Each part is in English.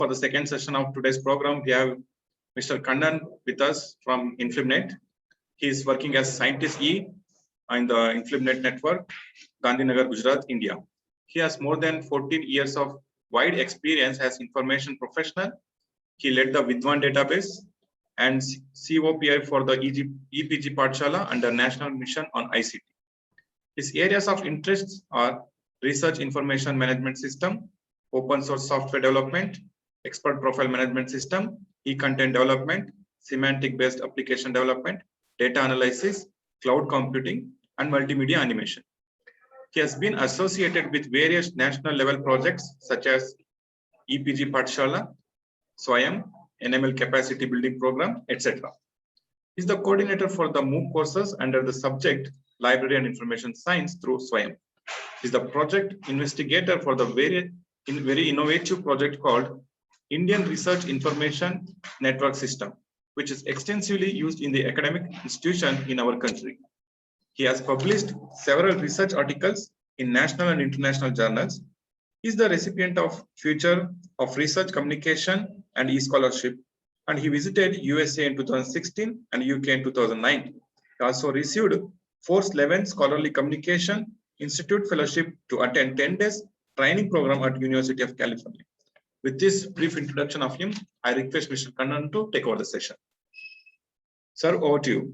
For the second session of today's program, we have Mr. Kannan with us from InflimNet. He is working as Scientist E in the InflimNet network, Gandhinagar, Gujarat, India. He has more than 14 years of wide experience as information professional. He led the Vidwan database and COPI for the EPG Pathshala under National Mission on ICT. His areas of interest are research information management system, open source software development, expert profile management system, e-content development, semantic-based application development, data analysis, cloud computing, and multimedia animation. He has been associated with various national level projects such as EPG Pathshala, SWAYAM, NML Capacity Building Program, etc. He is the coordinator for the MOOC courses under the subject Library and Information Science through SWAYAM. He is the project investigator for the very innovative project called Indian Research Information Network System, which is extensively used in the academic institution in our country. He has published several research articles in national and international journals. He is the recipient of Future of Research Communication and e-scholarship, and he visited USA in 2016 and UK in 2009. He also received Force 11 Scholarly Communication Institute Fellowship to attend 10 days training program at University of California. With this brief introduction of him, I request Mr. Kannan to take over the session. Sir, over to you.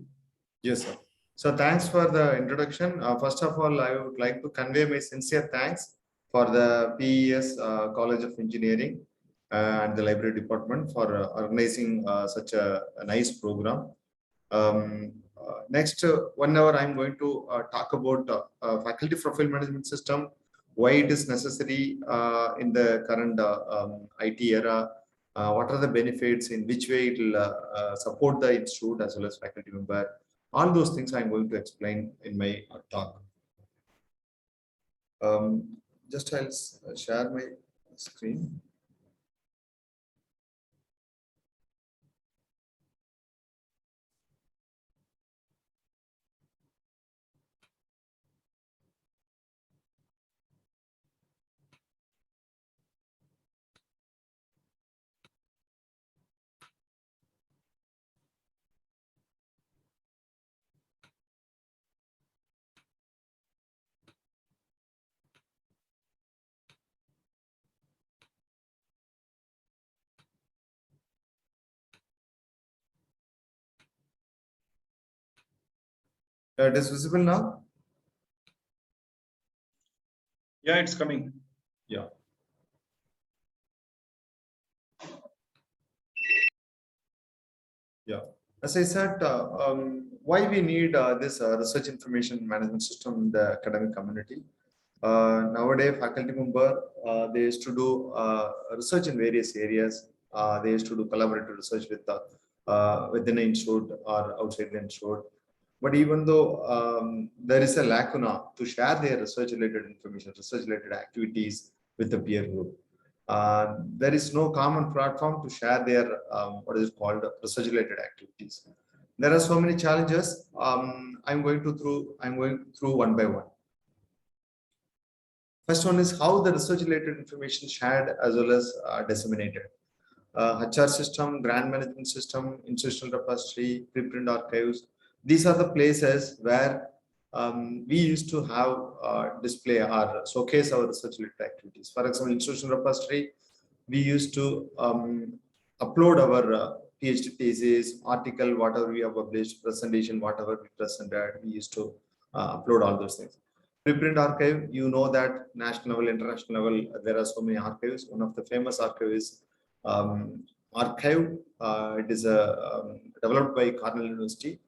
Yes, sir. So thanks for the introduction. First of all, I would like to convey my sincere thanks for the PES College of Engineering and the Library Department for organizing such a nice program. Next 1 hour, I'm going to talk about faculty profile management system, why it is necessary in the current IT era, what are the benefits, in which way it will support the institute as well as faculty member. All those things I'm going to explain in my talk. Just I'll share my screen. It is visible now? Yeah, it's coming. Yeah. Yeah. As I said, why we need this research information management system in the academic community. Nowadays, faculty member, they used to do research in various areas. They used to do collaborative research with within the institute or outside the institute. But even though there is a lacuna to share their research-related information, research-related activities with the peer group, there is no common platform to share their what is called research-related activities. There are so many challenges. I'm going through one by one. First one is how the research-related information shared as well as disseminated. HR system, grant management system, institutional repository, preprint archives. These are the places where we used to have display or showcase our research-related activities. For example, institutional repository, we used to upload our PhD thesis, article, whatever we have published, presentation, whatever we presented, we used to upload all those things. Preprint archive, you know that national level, international level, there are so many archives. One of the famous archives is Archive. It is developed by Cornell University.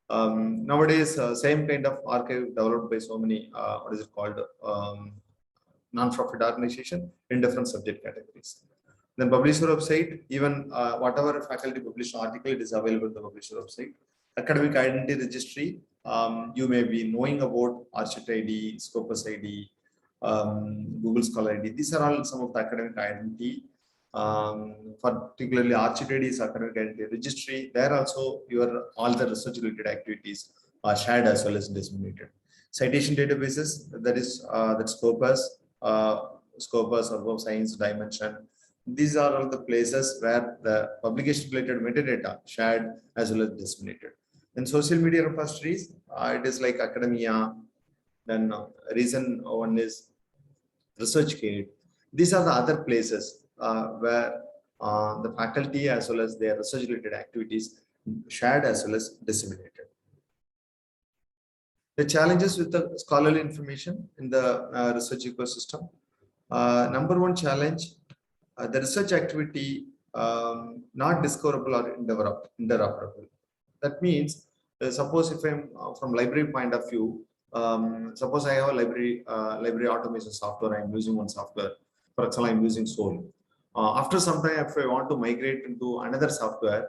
Nowadays, same kind of archive developed by so many, what is it called, non-profit organization in different subject categories. Then publisher website, even whatever faculty published article, it is available on the publisher website. Academic identity registry, you may be knowing about Archit ID, Scopus ID, Google Scholar ID. These are all some of the academic identity. Particularly Archit ID is academic identity registry. There also all the research related activities are shared as well as disseminated. Citation databases, that is that Scopus, Scopus, Web of Science, Dimension, These are all the places where the publication related metadata shared as well as disseminated. In social media repositories, it is like academia. Then reason one is ResearchGate. These are the other places where the faculty as well as their research related activities shared as well as disseminated. The challenges with the scholarly information in the research ecosystem. Number one challenge, the research activity not discoverable or interoperable. That means, suppose if I'm from library point of view, suppose I have a library automation software, I'm using one software, for example, I'm using Soul. After some time, if I want to migrate into another software,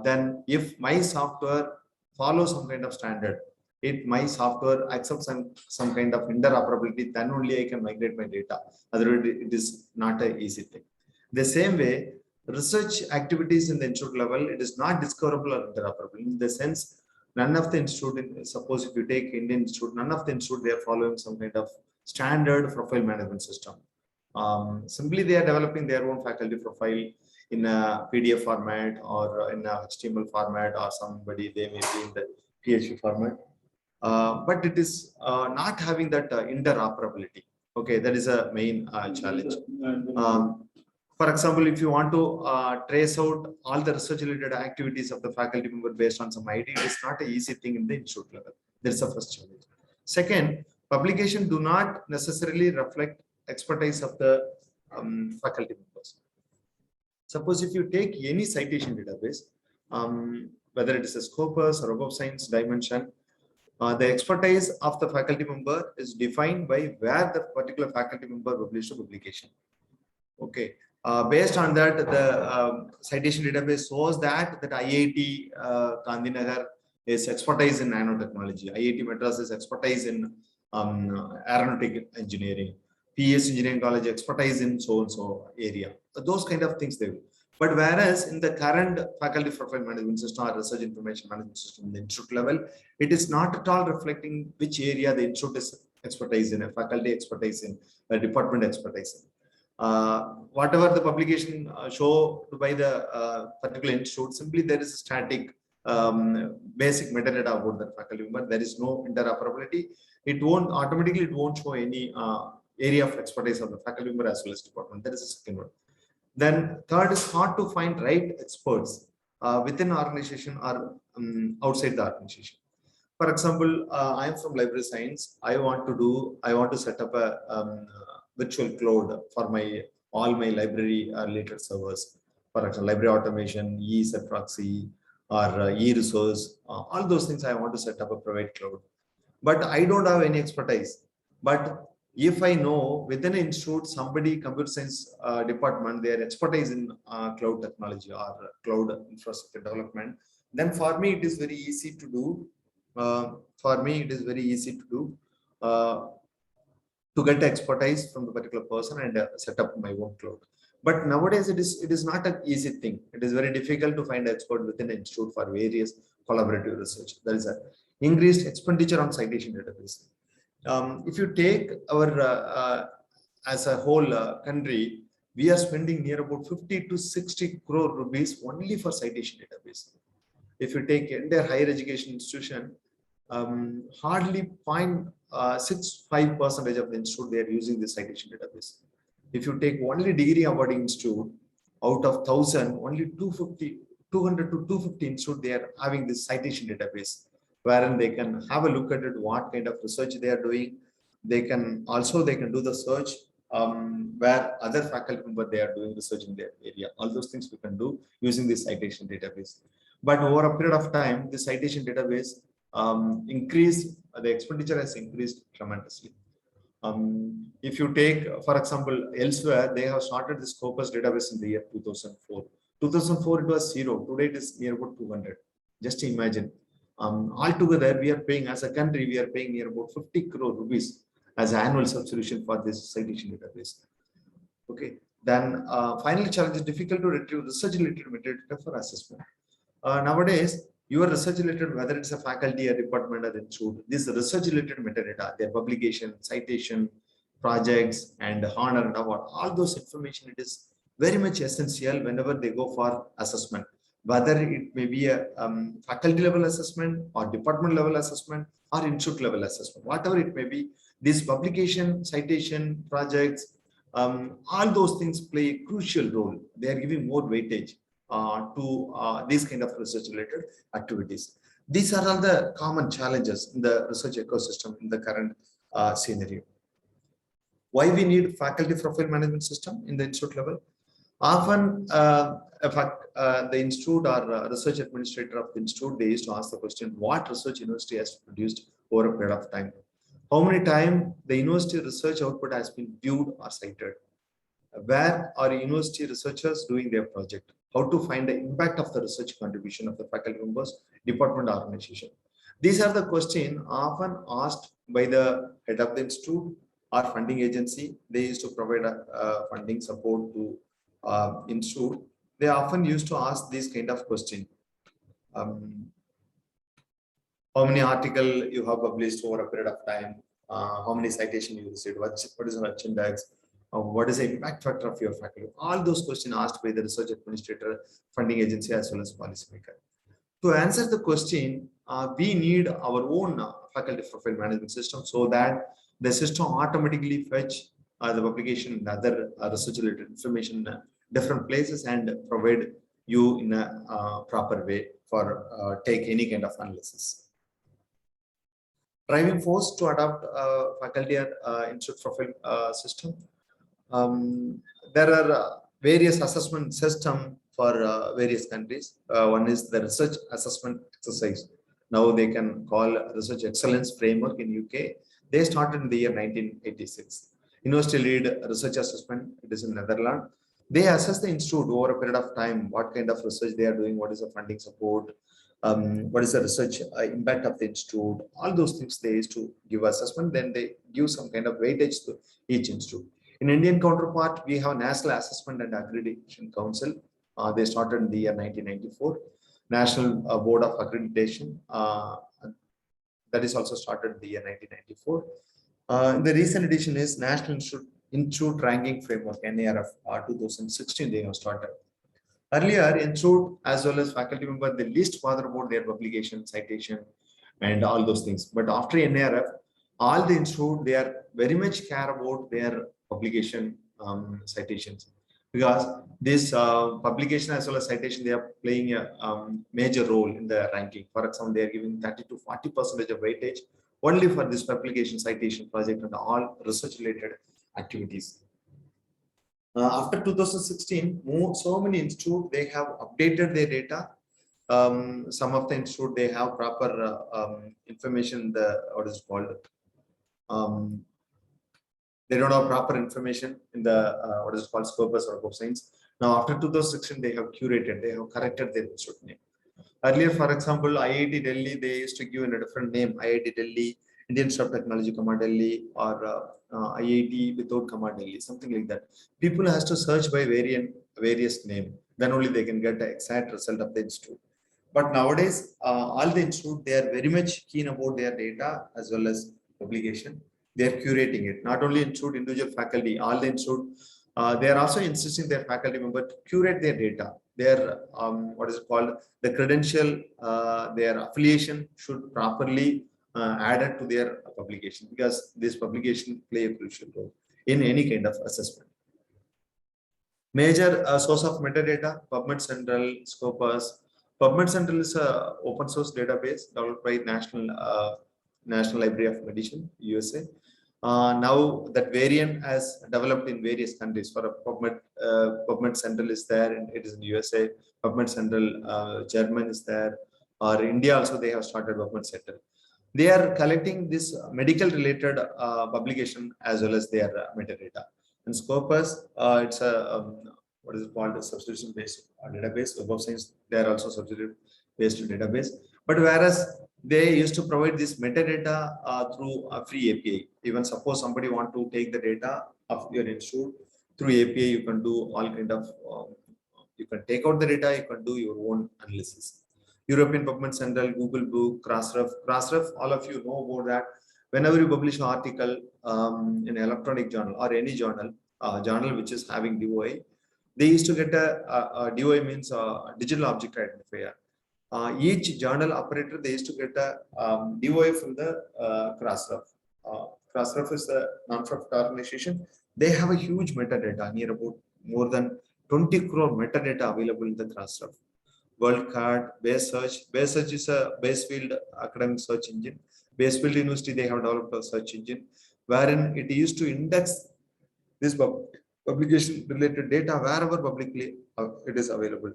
then if my software follows some kind of standard, if my software accepts some kind of interoperability, then only I can migrate my data. Otherwise, it is not an easy thing. The same way, research activities in the institute level, it is not discoverable or interoperable. In the sense, none of the institute, suppose if you take Indian institute, none of the institute, they are following some kind of standard profile management system. Simply, they are developing their own faculty profile in a PDF format or in a HTML format, or somebody they may be in the PHP format. But it is not having that interoperability. Okay, that is a main challenge. For example, if you want to trace out all the research related activities of the faculty member based on some ID, it is not an easy thing in the institute level. There is a first challenge. Second, publication do not necessarily reflect expertise of the faculty members. Suppose if you take any citation database, whether it is a Scopus or Web of Science, Dimension, the expertise of the faculty member is defined by where the particular faculty member published a publication. Okay. Based on that, the citation database shows that IIT Gandhinagar is expertise in nanotechnology. IIT Madras is expertise in aeronautic engineering. PS Engineering College expertise in so and so area. Those kind of things they will. But whereas in the current faculty profile management system or research information management system in the institute level, it is not at all reflecting which area the institute is expertise in, a faculty expertise in, a department expertise in. Whatever the publication show by the particular institute, simply there is a static basic metadata about the faculty member. There is no interoperability. It won't automatically, it won't show any area of expertise of the faculty member as well as department. That is the second one. Then third is hard to find right experts within organization or outside the organization. For example, I am from library science. I want to set up a virtual cloud for all my library related servers. For example, library automation, ESET proxy, or e-resource, all those things I want to set up a private cloud. But I don't have any expertise. But if I know within an institute, somebody computer science department, their expertise in cloud technology or cloud infrastructure development, then for me it is very easy to do. To get expertise from the particular person and set up my own cloud. But nowadays it is not an easy thing. It is very difficult to find expert within an institute for various collaborative research. There is an increased expenditure on citation database. If you take our as a whole country, we are spending near about 50 to 60 crore rupees only for citation database. If you take entire higher education institution, hardly 0.65% of the institute they are using the citation database. If you take only degree awarding institute, out of 1,000, only 200 to 250 institute they are having this citation database, wherein they can have a look at it, what kind of research they are doing. They can do the search where other faculty member they are doing research in their area. All those things we can do using this citation database. But over a period of time, the citation database the expenditure has increased tremendously. If you take, for example, elsewhere, they have started the Scopus database in the year 2004. 2004, it was 0. Today, it is near about 200. Just imagine. Altogether, we are paying, as a country, we are paying near about 50 crore rupees as annual subscription for this citation database. Okay. Then, final challenge is difficult to retrieve research-related metadata for assessment. Nowadays, your research related, whether it's a faculty, a department, or institute, this research related metadata, their publication, citation, projects, and honor and award, all those information, it is very much essential whenever they go for assessment, whether it may be a faculty level assessment or department level assessment or institute level assessment, whatever it may be. These publication, citation, projects, all those things play a crucial role. They are giving more weightage to these kind of research related activities. These are all the common challenges in the research ecosystem in the current scenario. Why we need faculty profile management system in the institute level? Often, the institute or research administrator of the institute, they used to ask the question, what research university has produced over a period of time? How many times the university research output has been viewed or cited? Where are university researchers doing their project? How to find the impact of the research contribution of the faculty members, department organization? These are the questions often asked by the head of the institute or funding agency. They used to provide funding support to institute. They often used to ask this kind of question. How many articles you have published over a period of time? How many citations you received? What is the H index? What is the impact factor of your faculty? All those questions asked by the research administrator, funding agency, as well as policymaker. To answer the question, we need our own faculty profile management system, so that the system automatically fetch the publication and other research related information in different places and provide you in a proper way for take any kind of analysis. Driving force to adopt faculty institute profile system. There are various assessment system for various countries. One is the research assessment exercise. Now they can call research excellence framework in UK. They started in the year 1986. University lead research assessment, it is in Netherlands. They assess the institute over a period of time, what kind of research they are doing, what is the funding support, what is the research impact of the institute, all those things they used to give assessment, then they give some kind of weightage to each institute. In Indian counterpart, we have National Assessment and Accreditation Council. They started in the year 1994. National Board of Accreditation, that is also started in the year 1994. The recent edition is National Institute Ranking Framework, NARF, 2016 they have started. Earlier, institute as well as faculty member, they list further about their publication, citation, and all those things. But after NARF, all the institute, they are very much care about their publication citations, because this publication as well as citation, they are playing a major role in the ranking. For example, they are giving 30 to 40% of weightage only for this publication, citation, project, and all research related activities. After 2016, so many institutes, they have updated their data. Some of the institute, they have proper information, what is called, they don't have proper information in the what is called Scopus or Web of Science. Now after 2016, they have curated, they have corrected their institute name. Earlier, for example, IIT Delhi, they used to give in a different name, IIT Delhi, Indian Institute of Technology, Delhi, or IIT without Delhi, something like that. People has to search by various name, then only they can get the exact result of the institute. But nowadays, all the institute, they are very much keen about their data as well as publication. They are curating it. Not only institute, individual faculty, all the institute, they are also insisting their faculty member to curate their data. Their what is it called, the credential, their affiliation should properly added to their publication, because this publication play a crucial role in any kind of assessment. Major source of metadata, PubMed Central, Scopus. PubMed Central is a open source database developed by National Library of Medicine, USA. Now that variant has developed in various countries. For a PubMed Central is there, and it is in USA. PubMed Central German is there, or India also they have started PubMed Central. They are collecting this medical related publication as well as their metadata. And Scopus, it's a what is it called, a subscription based database. Web of Science, they are also subscription based database. But whereas they used to provide this metadata through a free API. Even suppose somebody want to take the data of your institute through API, you can do all kind of, you can take out the data, you can do your own analysis. European PubMed Central, Google Book, Crossref. Crossref, all of you know about that. Whenever you publish an article in an electronic journal or any journal, journal which is having DOI, They used to get a DOI, means digital object identifier. Each journal operator, they used to get a DOI from the Crossref. Crossref is a non-profit organization. They have a huge metadata, near about more than 20 crore metadata available in the Crossref. WorldCat, Bayes Search. Bayes Search is a Basefield academic search engine. Basefield University, they have developed a search engine wherein it used to index this publication related data wherever publicly it is available,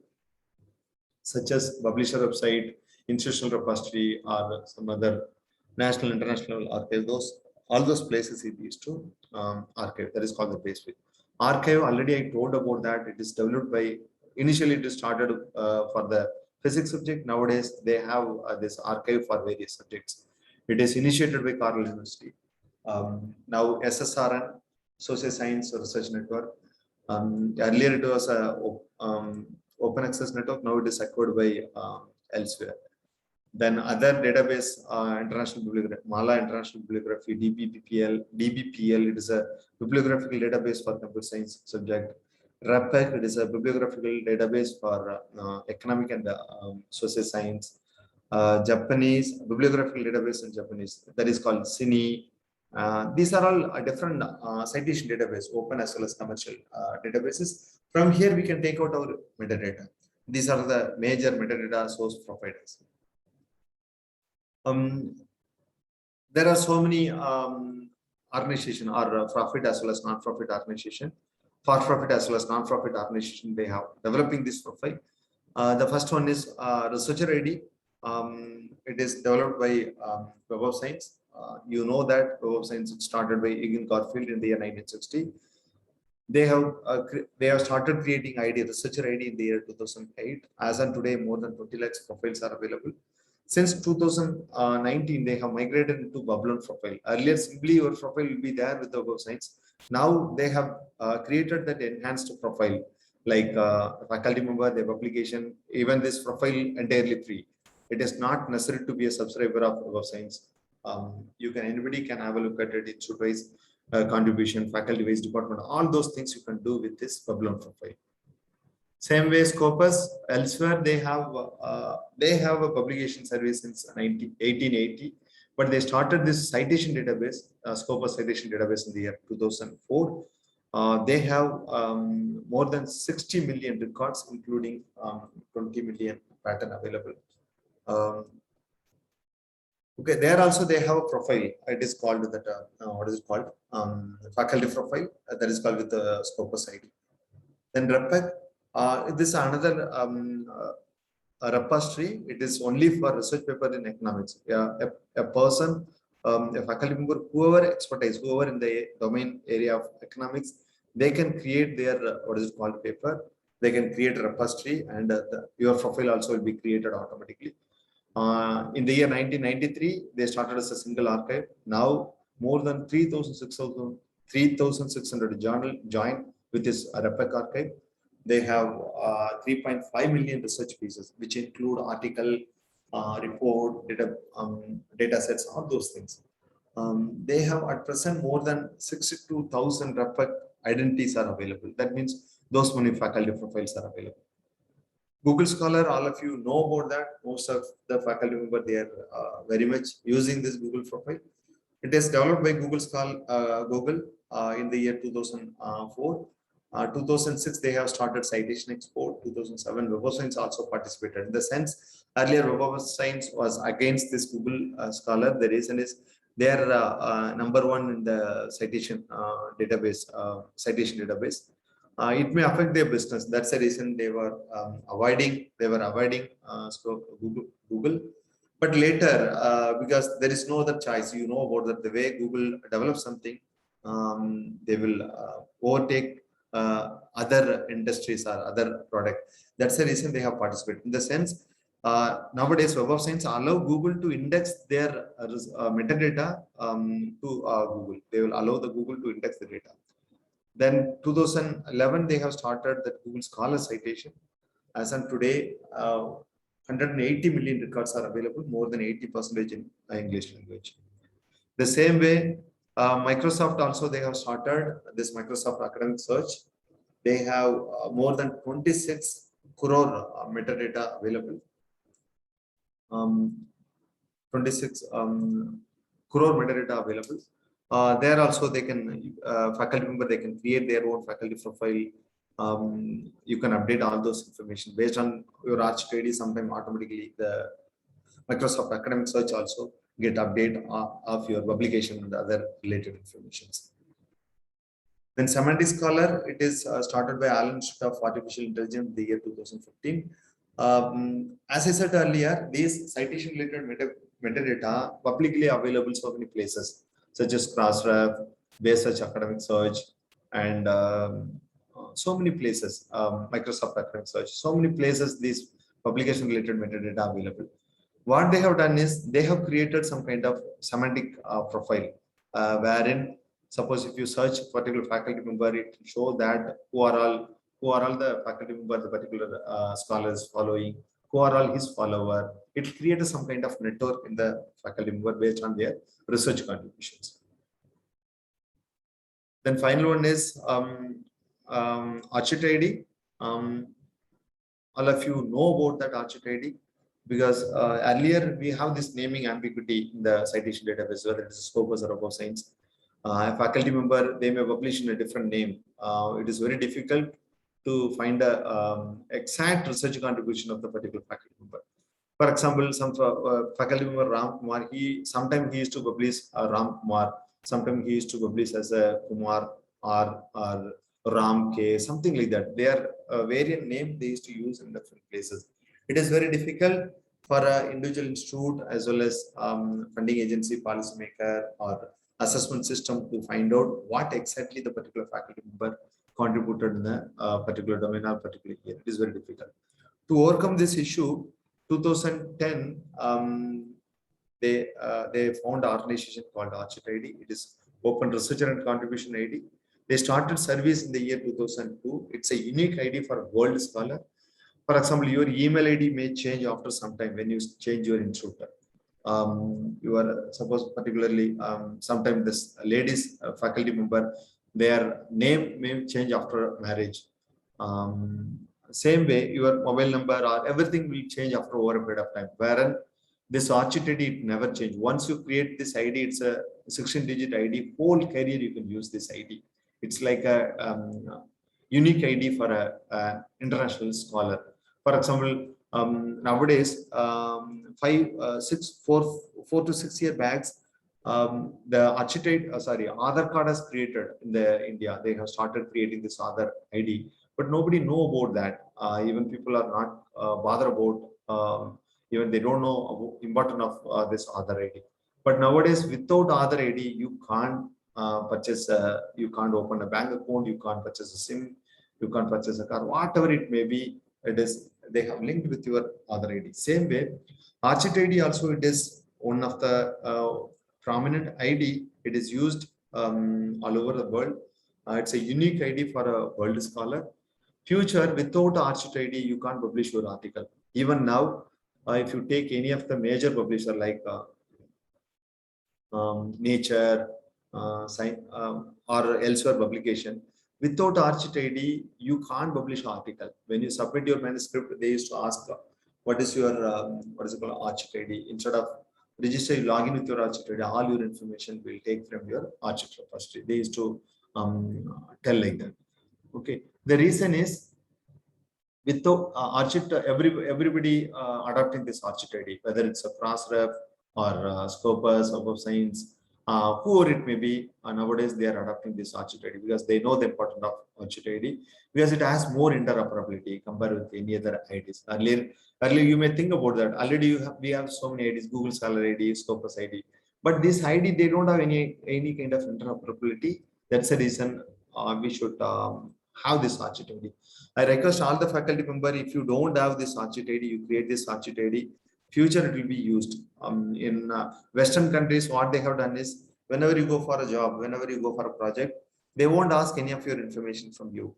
such as publisher website, institutional repository, or some other national, international archive. All those places it used to archive. That is called the Basefield. Archive, already I told about that. It is developed by, initially it is started for the physics subject. Nowadays they have this archive for various subjects. It is initiated by Cornell University. Now SSRN, Social Science Research Network. Earlier it was a open access network. Now it is acquired by elsewhere. Then other database, international bibliography, Mala International Bibliography, DBPL, it is a bibliographical database for computer science subject. RAPEC, it is a bibliographical database for economic and social science. Japanese bibliographical database in Japanese, that is called CINI. These are all different citation database, open as well as commercial databases. From here, we can take out our metadata. These are the major metadata source providers. There are so many organization or profit as well as non-profit organization. For profit as well as non-profit organization, they have developing this profile. The first one is Researcher ID. It is developed by Web of Science. You know that Web of Science started by Egan Garfield in the year 1960. They have started creating Researcher ID in the year 2008. As on today, more than 20 lakhs profiles are available. Since 2019, they have migrated into Babylon profile. Earlier, simply your profile will be there with the Web of Science. Now they have created that enhanced profile, like faculty member, their publication, even this profile entirely free. It is not necessary to be a subscriber of Web of Science. Anybody can have a look at it. Institute-wise contribution, faculty-wise department, all those things you can do with this Babylon profile. Same way, Scopus, elsewhere they have a publication service since 1880, but they started this citation database, Scopus citation database in the year 2004. They have more than 60 million records, including 20 million pattern available. Okay, there also they have a profile. It is called that. What is it called? Faculty profile. That is called with the Scopus ID. Then REPEC. This is another repository. It is only for research paper in economics. A person, a faculty member, whoever expertise, whoever in the domain area of economics, they can create their what is it called paper. They can create a repository, and your profile also will be created automatically. In the year 1993, they started as a single archive. Now more than 3,600 journal joined with this REPEC archive. They have 3.5 million research pieces, which include article, report, data sets, all those things. They have at present more than 62,000 REPEC identities are available. That means those many faculty profiles are available. Google Scholar, all of you know about that. Most of the faculty member, they are very much using this Google profile. It is developed by Google in the year 2004. 2006, they have started Citation Export. 2007, Web of Science also participated. In the sense, earlier Web of Science was against this Google Scholar. The reason is they are number one in the citation database. It may affect their business. That's the reason they were avoiding Google. But later, because there is no other choice, you know about that the way Google develops something, they will overtake other industries or other product. That's the reason they have participated. In the sense, nowadays Web of Science allow Google to index their metadata to Google. They will allow the Google to index the data. Then 2011, they have started the Google Scholar citation. As on today, 180 million records are available, more than 80% in English language. The same way, Microsoft also, they have started this Microsoft Academic Search. They have more than 26 crore metadata available. 26 crore metadata available. There also they can faculty member, they can create their own faculty profile. You can update all those information based on your ArchIT ID. Sometime automatically the Microsoft Academic Search also get update of your publication and other related informations. Then Semantic Scholar, it is started by Allen Institute of Artificial Intelligence in the year 2015. As I said earlier, these citation related metadata publicly available so many places, such as Crossref, Base Search, Academic Search, and so many places, Microsoft Academic Search, so many places these publication related metadata available. What they have done is they have created some kind of semantic profile, wherein suppose if you search particular faculty member, it will show that who are all the faculty member the particular scholars following, who are all his follower. It creates some kind of network in the faculty member based on their research contributions. Then final one is ArchIT ID. All of you know about that ArchIT ID, because earlier we have this naming ambiguity in the citation database, whether it is Scopus or Web of Science. A faculty member, they may publish in a different name. It is very difficult to find a exact research contribution of the particular faculty member. For example, some faculty member Ram Kumar, sometimes he used to publish Ram Kumar, sometimes he used to publish as a Kumar or Ram K, something like that. They are variant name they used to use in different places. It is very difficult for an individual institute as well as funding agency, policymaker, or assessment system to find out what exactly the particular faculty member contributed in a particular domain or particular year. It is very difficult. To overcome this issue, 2010, they found an organization called ArchIT ID. It is Open Researcher and Contribution ID. They started service in the year 2002. It's a unique ID for world scholar. For example, your email ID may change after some time when you change your institute. You are suppose particularly sometimes this ladies faculty member, their name may change after marriage. Same way your mobile number or everything will change after over a period of time, wherein this ArchIT ID it never change. Once you create this ID, it's a 16-digit ID. Whole career you can use this ID. It's like a unique ID for a international scholar. For example, nowadays, 4 to 6 year backs, the Aadhaar card has created in the India. They have started creating this Aadhaar ID, but nobody know about that. Even people are not bothered about. Even they don't know about importance of this Aadhaar ID. But nowadays, without Aadhaar ID, you can't purchase. You can't open a bank account. You can't purchase a SIM. You can't purchase a car. Whatever it may be, it is. They have linked with your Aadhaar ID. Same way, ArchIT ID also it is one of the prominent ID. It is used all over the world. It's a unique ID for a world scholar. Future, without ArchIT ID, you can't publish your article. Even now, if you take any of the major publisher like Nature, or elsewhere publication, without ArchIT ID, you can't publish an article. When you submit your manuscript, they used to ask, what is your what is it called, ArchIT ID? Instead of register, you log in with your ArchIT ID, all your information will take from your ArchIT repository. They used to tell like that. Okay. The reason is without ArchIT, everybody adopting this ArchIT ID, whether it's a Crossref or Scopus or Web of Science. Whoever it may be, nowadays they are adopting this ArchIT ID because they know the importance of ArchIT ID, because it has more interoperability compared with any other IDs. Earlier you may think about that. Already we have so many IDs, Google Scholar ID, Scopus ID, but this ID they don't have any kind of interoperability. That's the reason we should have this ArchIT ID. I request all the faculty member, if you don't have this ArchIT ID, you create this ArchIT ID. Future it will be used. In Western countries, what they have done is, whenever you go for a job, whenever you go for a project, they won't ask any of your information from you.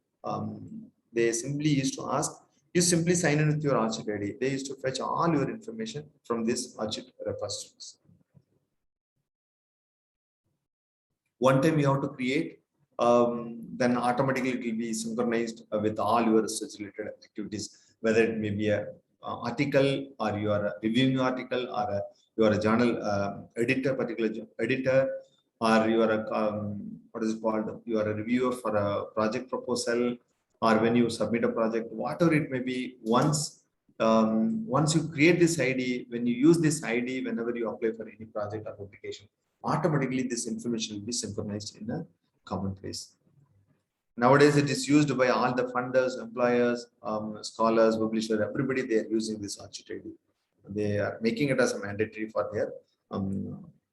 They simply used to ask, you simply sign in with your ArchIT ID. They used to fetch all your information from this ArchIT repositories. One time you have to create then automatically it will be synchronized with all your research related activities, whether it may be a article, or you are reviewing article, or you are a journal editor, particular editor, or you are a what is it called? You are a reviewer for a project proposal, or when you submit a project, whatever it may be. Once you create this ID, when you use this ID, whenever you apply for any project or application, automatically this information will be synchronized in a common place. Nowadays, it is used by all the funders, employers, scholars, publishers, everybody. They are using this Archit ID. They are making it as a mandatory for their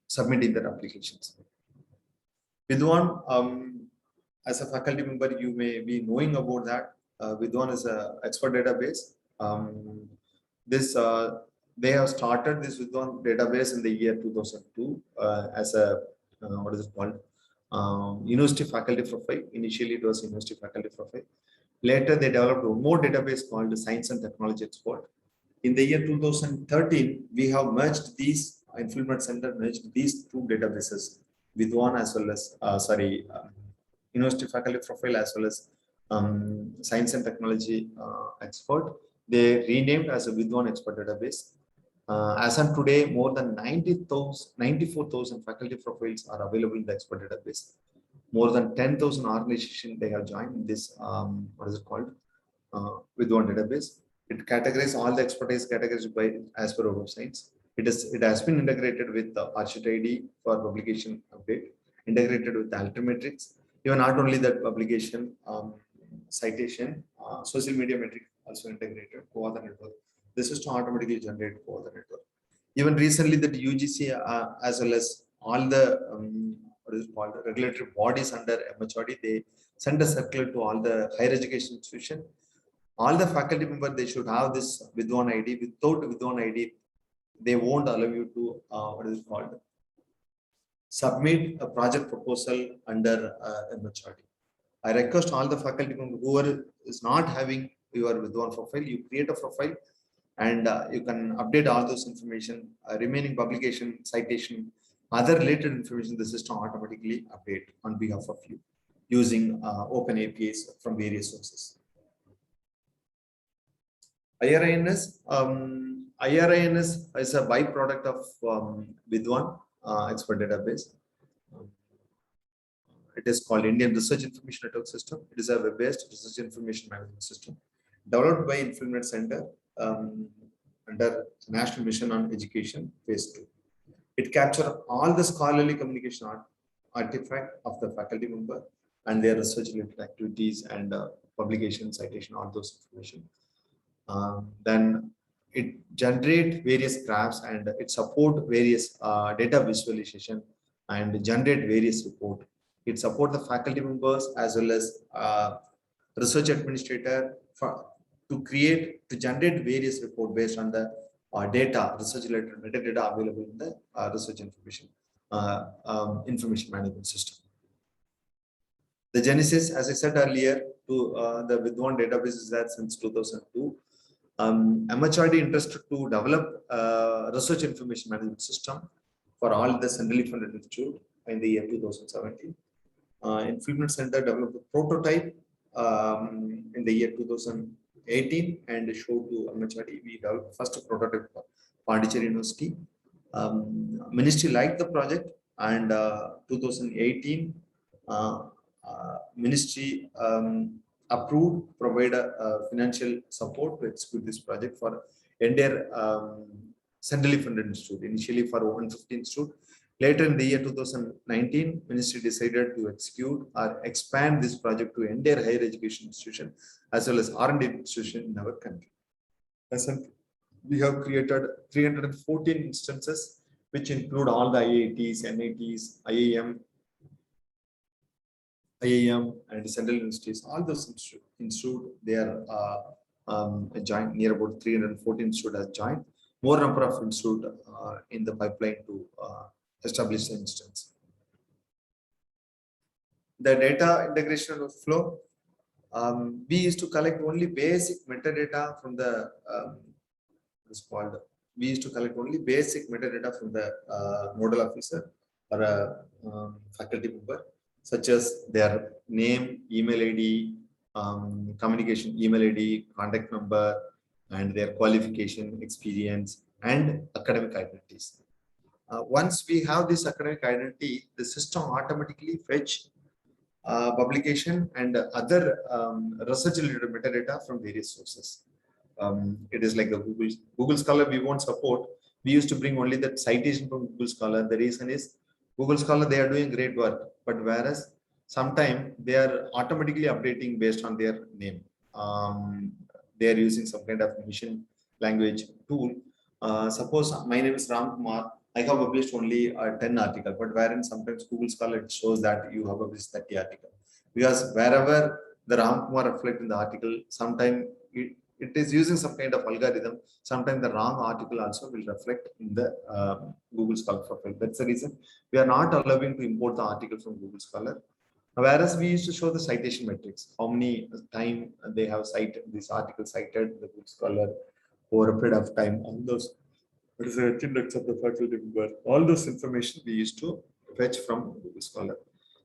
submitting their applications. Vidwan, as a faculty member, you may be knowing about that. Vidwan is an expert database. This they have started this Vidwan database in the year 2002 as a what is it called? University faculty profile. Initially, it was university faculty profile. Later, they developed one more database called Science and Technology Expert. In the year 2013, we have merged these, Influmed Center merged these two databases with one, as well as, University faculty profile, as well as Science and Technology Expert. They renamed as a Vidwan Expert database. As of today, more than 94,000 faculty profiles are available in the expert database. More than 10,000 organizations they have joined in this, what is it called? Vidwan database. It categorizes all the expertise categories by as per Web of Science. It has been integrated with the Archit ID for publication update, integrated with the Altimetrics. Even not only that, publication, citation, social media metric also integrated, co-author network. The system automatically generated co-author network. Even recently, that UGC as well as all the what is it called, regulatory bodies under MHRD, they send a circular to all the higher education institution. All the faculty members, they should have this Vidwan ID. Without Vidwan ID, they won't allow you to what is it called, submit a project proposal under MHRD. I request all the faculty members who is not having your Vidwan profile, you create a profile, and you can update all those information, remaining publication, citation, other related information. The system automatically update on behalf of you using open APIs from various sources. IRINS, IRINS is a byproduct of Vidwan expert database. It is called Indian Research Information Network System. It is a web-based research information management system developed by Influmed Center under National Mission on Education Phase 2. It captures all the scholarly communication artifact of the faculty member and their research related activities and publication, citation, all those information. Then it generate various graphs, and it support various data visualization and generate various report. It support the faculty members as well as research administrator to generate various report based on the data, research related metadata available in the research information management system. The genesis, as I said earlier, to the Vidwan database is that since 2002. MHRD interested to develop research information management system for all the centrally funded institute in the year 2017. Influmed Center developed a prototype in the year 2018 and showed to MHRD. We developed first prototype for Pondicherry University. Ministry liked the project, and 2018 ministry approved, provide financial support to execute this project for entire centrally funded institute, initially for 150 institute. Later in the year 2019, ministry decided to execute or expand this project to entire higher education institution as well as R&D institution in our country. We have created 314 instances, which include all the IITs, NITs, IIM and central universities. All those institute they are joined. Near about 314 institute has joined. More number of institute in the pipeline to establish the instance. The data integration flow. We used to collect only basic metadata from the we used to collect only basic metadata from the nodal officer or a faculty member. such as their name, email ID, communication email ID, contact number, and their qualification, experience, and academic identities. Once we have this academic identity, the system automatically fetch publication and other research related metadata from various sources. It is like the Google Scholar we won't support. We used to bring only that citation from Google Scholar. The reason is Google Scholar, they are doing great work, but whereas sometimes they are automatically updating based on their name. They are using some kind of machine language tool. Suppose my name is Ram Kumar. I have published only 10 articles, but wherein sometimes Google Scholar it shows that you have published 30 articles. Because wherever the Ram Kumar reflect in the article, sometimes it is using some kind of algorithm. Sometimes the wrong article also will reflect in the Google Scholar profile. That's the reason we are not allowing to import the article from Google Scholar. Whereas we used to show the citation metrics, how many time they have cited this article cited the Google Scholar over a period of time, all those research index of the faculty member, all those information we used to fetch from Google Scholar.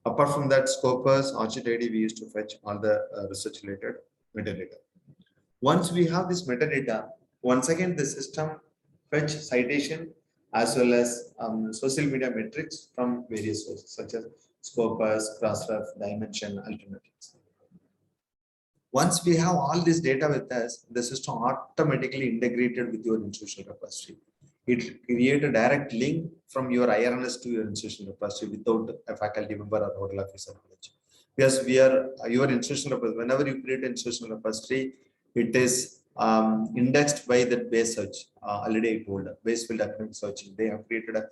Apart from that, Scopus, ORCID ID, we used to fetch all the research related metadata. Once we have this metadata, once again the system fetch citation as well as social media metrics from various sources such as Scopus, Crossref, Dimension, Alternatives. Once we have all this data with us, the system automatically integrated with your institutional repository. It creates a direct link from your IRNS to your institutional repository without a faculty member or nodal officer knowledge. Because we are your institutional repository, whenever you create an institutional repository, it is indexed by the base search. Already I told Basefield academic searching. They have created a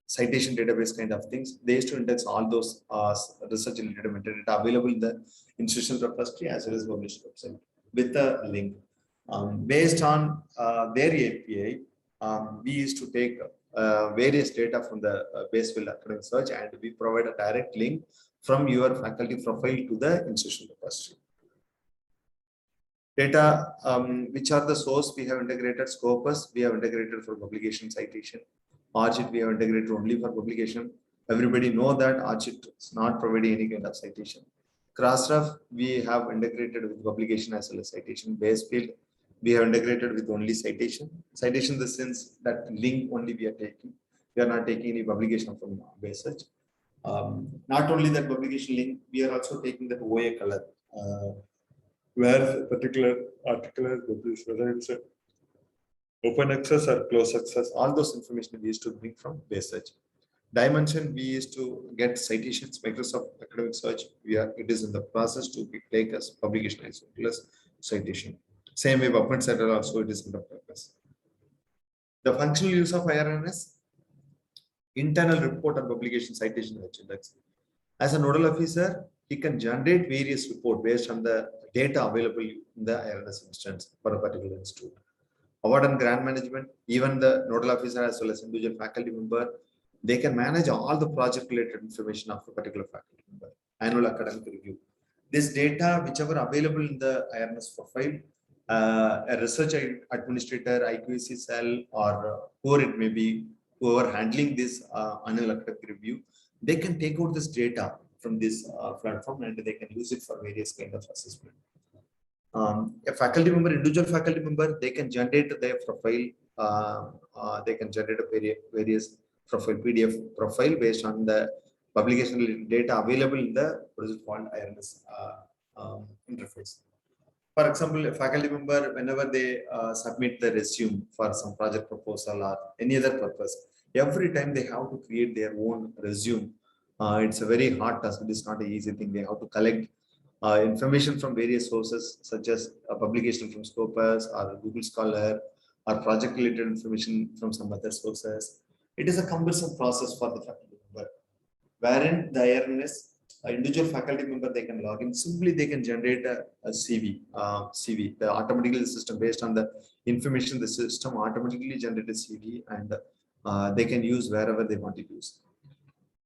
citation database kind of things. They used to index all those research related metadata available in the institutional repository as well as published website with a link. Based on their API, we used to take various data from the Basefield academic search and we provide a direct link from your faculty profile to the institutional repository. Data, which are the source we have integrated. Scopus, we have integrated for publication citation. ORCID, we have integrated only for publication. Everybody know that ORCID is not providing any kind of citation. Crossref, we have integrated with publication as well as citation. Basefield, we have integrated with only citation. Citation in the sense that link only we are taking. We are not taking any publication from base search. Not only that publication link, we are also taking that OA color. Where a particular article is published, whether it's a open access or closed access, all those information we used to bring from base search. Dimension, we used to get citations, Microsoft Academic Search. It is in the process to take as publication as well as citation. Same way, PubMed Center also it is in the progress. The functional use of IRNS, internal report and publication citation index. As a nodal officer, he can generate various reports based on the data available in the IRNS instance for a particular institute. Award and grant management, even the nodal officer as well as individual faculty member, they can manage all the project related information of a particular faculty member. Annual academic review. This data, whichever available in the IRNS profile, a research administrator, IQAC cell, or whoever it may be, whoever handling this annual academic review, they can take out this data from this platform and they can use it for various kind of assessment. A faculty member, individual faculty member, they can generate their profile. They can generate a various profile PDF profile based on the publication data available in the project called IRNS interface. For example, a faculty member, whenever they submit the resume for some project proposal or any other purpose, every time they have to create their own resume. It's a very hard task. It is not an easy thing. They have to collect information from various sources, such as a publication from Scopus or Google Scholar or project related information from some other sources. It is a cumbersome process for the faculty member, wherein the IRNS, individual faculty member, they can log in. Simply, they can generate a CV. The automatically system, based on the information, the system automatically generates CV and they can use wherever they want to use.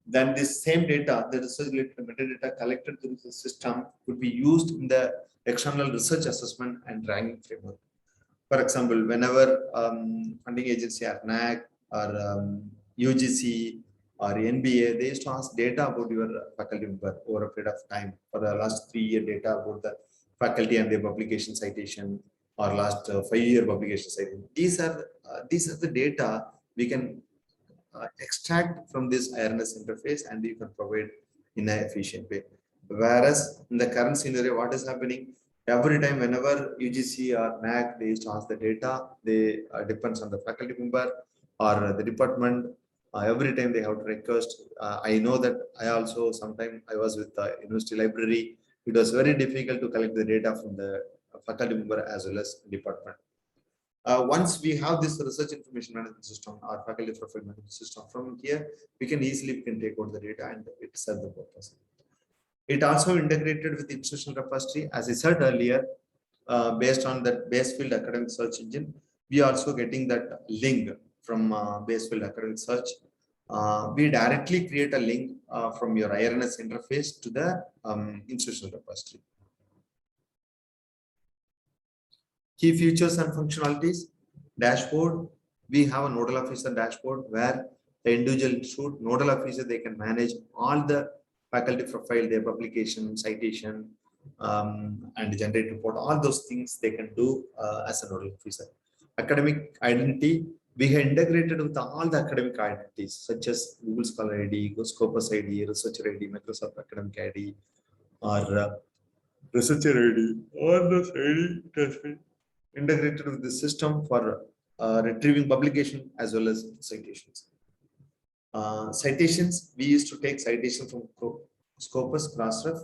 Then this same data, the research related metadata collected through the system could be used in the external research assessment and ranking framework. For example, whenever funding agency or NAC or UGC or NBA, they used to ask data about your faculty member over a period of time for the last 3 year data about the faculty and their publication citation or last 5 year publication citation. These are the data we can extract from this IRNS interface and you can provide in an efficient way. Whereas in the current scenario, what is happening? Every time, whenever UGC or NAC, they used to ask the data, they depends on the faculty member or the department. Every time they have to request. I know that I also sometimes I was with the university library. It was very difficult to collect the data from the faculty member as well as department. Once we have this research information management system or faculty profile management system, from here we can easily take out the data and it serves the purpose. It also integrated with institutional repository, as I said earlier, based on that Basefield academic search engine. We are also getting that link from Basefield academic search. We directly create a link from your IRNS interface to the institutional repository. Key features and functionalities, dashboard. We have a nodal officer dashboard where the individual institute nodal officer, they can manage all the faculty profile, their publication, citation, and generate report. All those things they can do as a nodal officer. Academic identity, we have integrated with all the academic identities such as Google Scholar ID, Scopus ID, Researcher ID, Microsoft Academic ID, or Researcher ID. All those ID has been integrated with the system for retrieving publication as well as citations. Citations, we used to take citation from Scopus, Crossref,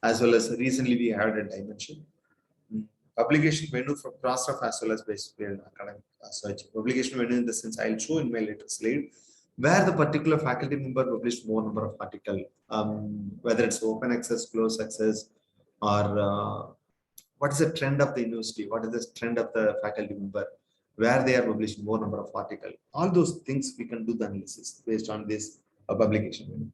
as well as recently we added Dimension. Publication menu for Crossref as well as Basefield academic search. Publication menu in the sense I'll show in my later slide, where the particular faculty member published more number of article, whether it's open access, closed access, or what is the trend of the university, what is the trend of the faculty member, where they are publishing more number of article. All those things we can do the analysis based on this publication.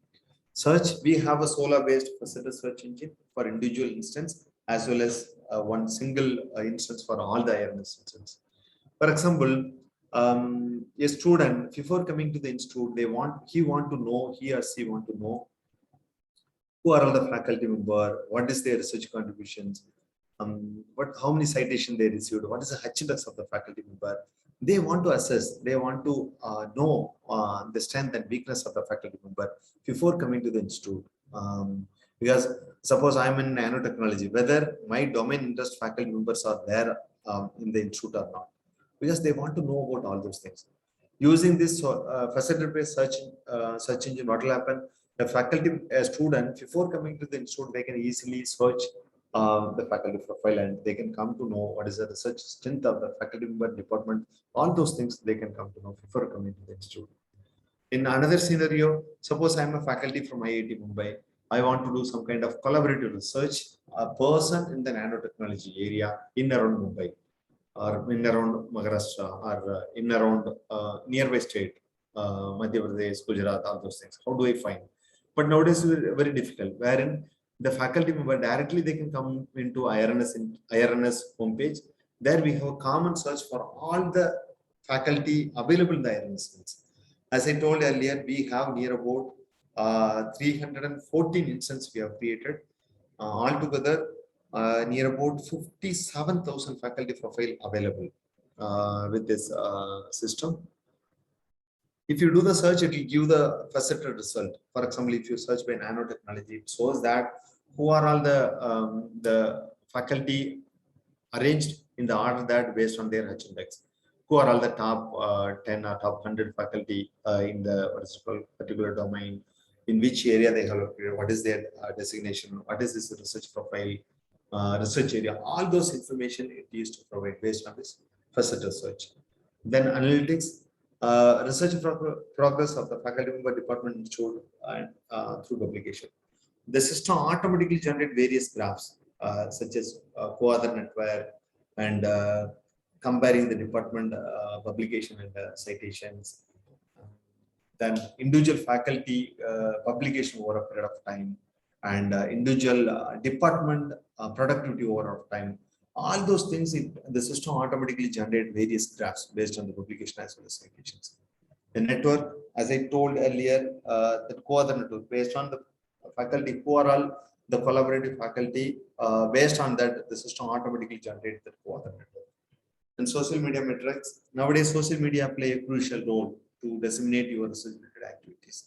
Search, we have a Solr based facilitator search engine for individual instance as well as one single instance for all the IRNS instance. For example, a student before coming to the institute, he or she want to know who are all the faculty member, what is their research contributions, how many citations they received, what is the H-index of the faculty member. They want to assess, they want to know the strength and weakness of the faculty member before coming to the institute. Because suppose I'm in nanotechnology, whether my domain interest faculty members are there in the institute or not, because they want to know about all those things. Using this facilitator-based search engine, what will happen? The faculty, a student, before coming to the institute, they can easily search the faculty profile and they can come to know what is the research strength of the faculty member department. All those things they can come to know before coming to the institute. In another scenario, suppose I'm a faculty from IIT Mumbai. I want to do some kind of collaborative research. A person in the nanotechnology area in around Mumbai or in around Maharashtra or in around nearby state, Madhya Pradesh, Gujarat, all those things. How do I find? But nowadays it's very difficult, wherein the faculty member directly they can come into IRNS homepage. There we have a common search for all the faculty available in the IRNS. As I told earlier, we have near about 314 instances we have created. Altogether, near about 57,000 faculty profile available with this system. If you do the search, it will give the facilitated result. For example, if you search by nanotechnology, it shows that who are all the faculty arranged in the order that based on their H-index. Who are all the top 10 or top 100 faculty in the particular domain, in which area they have appeared, what is their designation, what is this research profile, research area, all those information it used to provide based on this facilitator search. Then analytics, research progress of the faculty member department institute and through publication. The system automatically generates various graphs such as co-author network and comparing the department publication and citations, then individual faculty publication over a period of time, and individual department productivity over of time. All those things, the system automatically generate various graphs based on the publication as well as citations. A network, as I told earlier, the co-author network based on the faculty who are all the collaborative faculty. Based on that, the system automatically generates the co-author network. And social media metrics. Nowadays, social media play a crucial role to disseminate your research-related activities,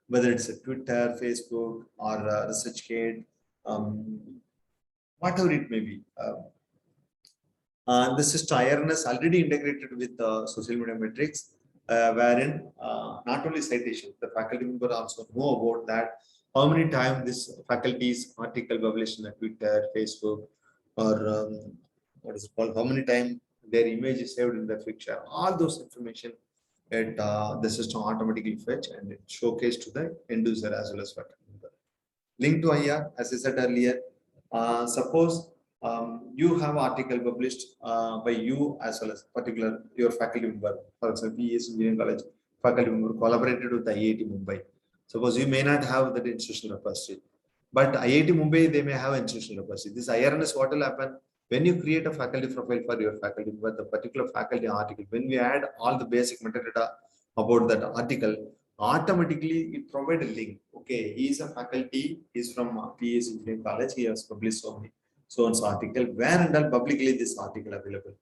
whether it's a Twitter, Facebook, or ResearchGate, um, whatever it may be. This is IRNS already integrated with social media metrics, wherein not only citation, the faculty member also know about that how many times this faculty's article published in the Twitter, Facebook, or what is it called? How many times their image is saved in the picture? All those information it the system automatically fetch and it showcase to the end user as well as faculty member. Link to IR, as I said earlier. Suppose you have article published by you as well as particular your faculty member. For example, PES Engineering College faculty member collaborated with IIT Mumbai. Suppose you may not have that institutional repository, but IIT Mumbai they may have institutional repository. This IRNS what will happen when you create a faculty profile for your faculty member, the particular faculty article. When we add all the basic metadata about that article, automatically it provide a link. Okay, he is a faculty, he is from PES Engineering College, he has published so and so article, where and all publicly this article available.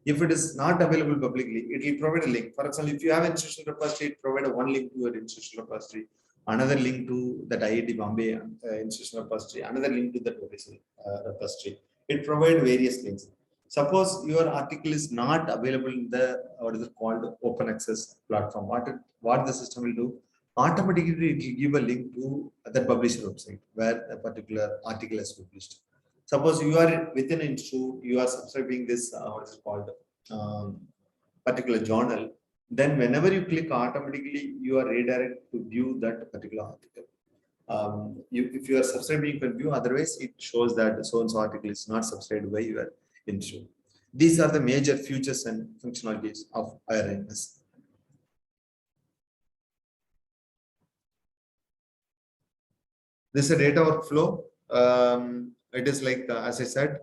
If it is not available publicly, it will provide a link. For example, if you have institutional repository, it provide one link to your institutional repository, another link to that IIT Bombay institutional repository, another link to that repository. It provide various links. Suppose your article is not available in the what is it called open access platform. What the system will do? Automatically, it will give a link to the publisher website where a particular article is published. Suppose you are within an institute, you are subscribing this what is it called particular journal. Then whenever you click, automatically you are redirected to view that particular article. If you are subscribing, you can view. Otherwise, it shows that so and so article is not subscribed by your institute. These are the major features and functionalities of IRNS. This is a data workflow. It is like, as I said,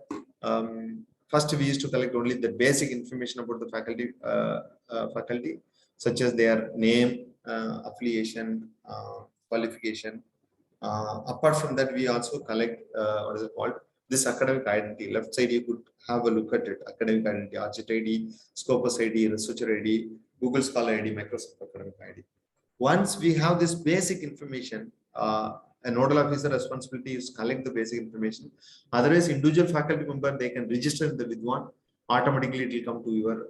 first we used to collect only the basic information about the faculty, such as their name, affiliation, qualification. Apart from that, we also collect what is it called? This academic identity. Left side, you could have a look at it. Academic identity, Archit ID, Scopus ID, Researcher ID, Google Scholar ID, Microsoft Academic ID. Once we have this basic information, a nodal officer responsibility is collect the basic information. Otherwise, individual faculty member, they can register in the Vidwan. Automatically, it will come to your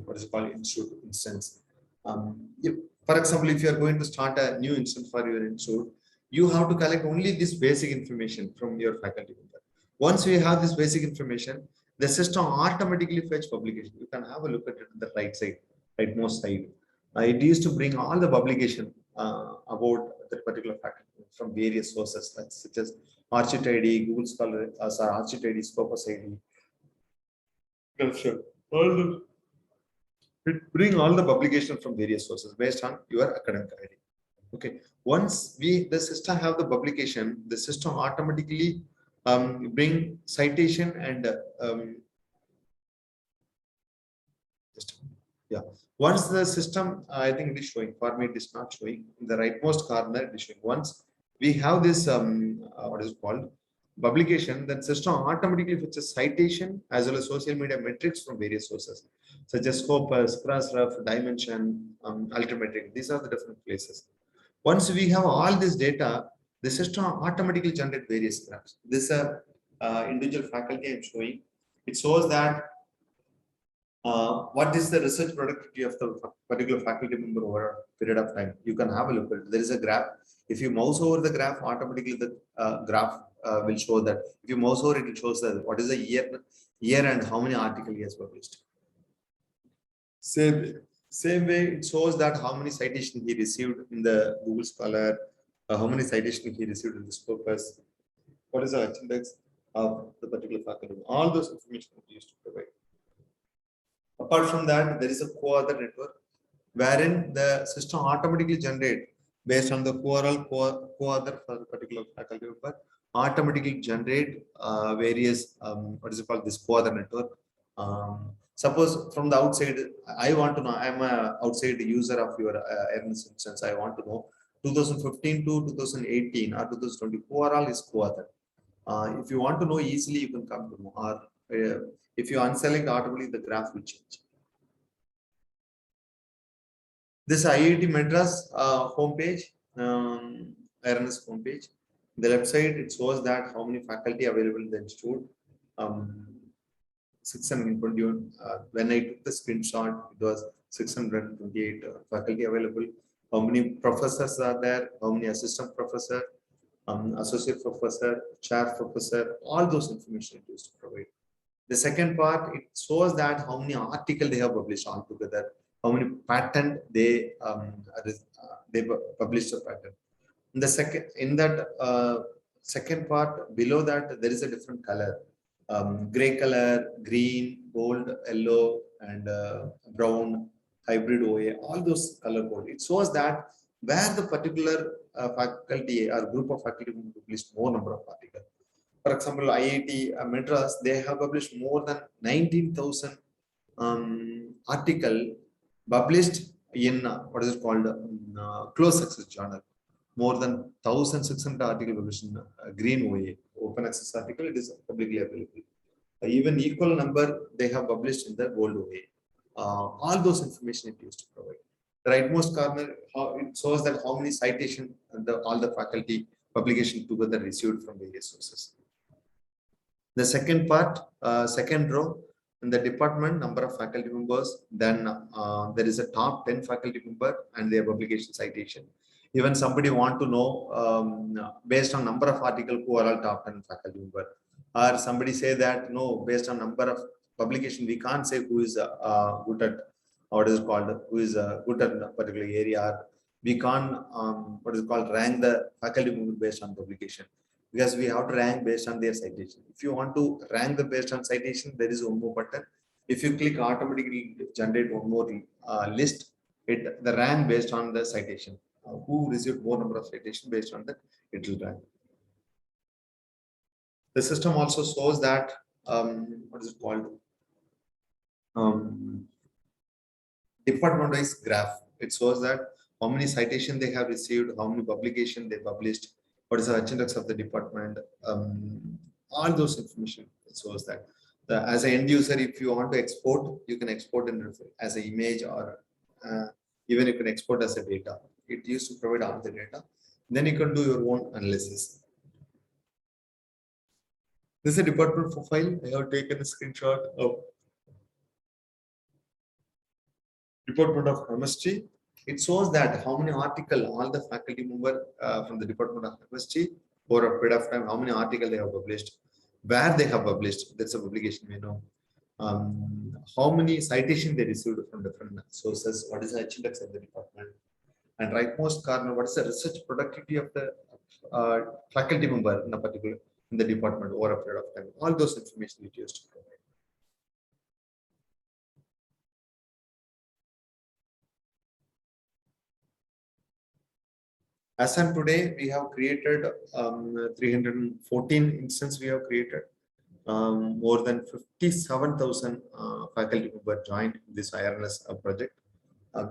what is it called institute instance. For example, if you are going to start a new instance for your institute, you have to collect only this basic information from your faculty member. Once we have this basic information, the system automatically fetch publication. You can have a look at it on the right side, rightmost side. It used to bring all the publication about that particular faculty from various sources, such as Archit ID, Google Scholar, Archit ID, Scopus ID. It bring all the publication from various sources based on your academic ID. Okay, once the system have the publication, the system automatically bring citation and once the system, I think it is showing, for me it is not showing, in the rightmost corner it is showing. Once we have this what is it called publication, then system automatically fetches citation as well as social media metrics from various sources such as Scopus, Crossref, Dimension, Altimetric. These are the different places. Once we have all this data, the system automatically generates various graphs. This individual faculty I am showing. It shows that what is the research productivity of the particular faculty member over a period of time. You can have a look at it. There is a graph. If you mouse over the graph, automatically the graph will show that. If you mouse over it, it shows that what is the year and how many articles he has published. Same way, it shows that how many citations he received in the Google Scholar, how many citations he received in the Scopus, what is the index of the particular faculty. All those information we used to provide. Apart from that, there is a co-author network wherein the system automatically generate based on the co-author for the particular faculty member, automatically generate various what is it called, this co-author network. Suppose from the outside, I want to know, I'm a outside user of your IRNS instance. I want to know 2015 to 2018 or 2020 overall is co-author. If you want to know easily, you can come to know, or if you unselect automatically, the graph will change. This IIT Madras homepage, IRNS homepage. The website, it shows that how many faculty available in the institute. 621. When I took the screenshot, it was 628 faculty available. How many professors are there? How many assistant professor, associate professor, chair professor? All those information it used to provide. The second part, it shows that how many articles they have published altogether, how many patent they published a patent. In the second, in that second part, below that there is a different color, gray color, green, gold, yellow, and brown, hybrid OA. All those color code. It shows that where the particular faculty or group of faculty published more number of articles. For example, IIT Madras, they have published more than 19,000 article published in what is it called, closed access journal. More than 1,600 articles published in green OA, open access article, it is publicly available. Even equal number they have published in the gold OA. All those information it used to provide. The rightmost corner, it shows that how many citation all the faculty publication together received from various sources. The second part, second row, in the department, number of faculty members, then there is a top 10 faculty member and their publication citation. Even somebody want to know based on number of articles who are all top 10 faculty member, or somebody say that no, based on number of publication, we can't say who is good at what is called, who is good at a particular area. We can't what is called rank the faculty member based on publication, because we have to rank based on their citation. If you want to rank the based on citation, there is one more button. If you click, automatically generate one more list. The rank based on the citation. Who received more number of citation, based on that, it will rank. The system also shows that what is it called? Department-wise graph. It shows that how many citation they have received, how many publication they published, what is the index of the department, all those information. It shows that. As an end user, if you want to export, you can export as an image, or even you can export as a data. It used to provide all the data. Then you can do your own analysis. This is a department profile. I have taken a screenshot of Department of Chemistry. It shows that how many articles all the faculty member from the Department of Chemistry over a period of time, how many articles they have published, where they have published. That's a publication we know. How many citations they received from different sources. What is the index of the department? And rightmost corner, what is the research productivity of the faculty member in a particular in the department over a period of time. All those information it used to provide. As of today, we have created 314 instances. We have created more than 57,000 faculty members joined this IRNS project.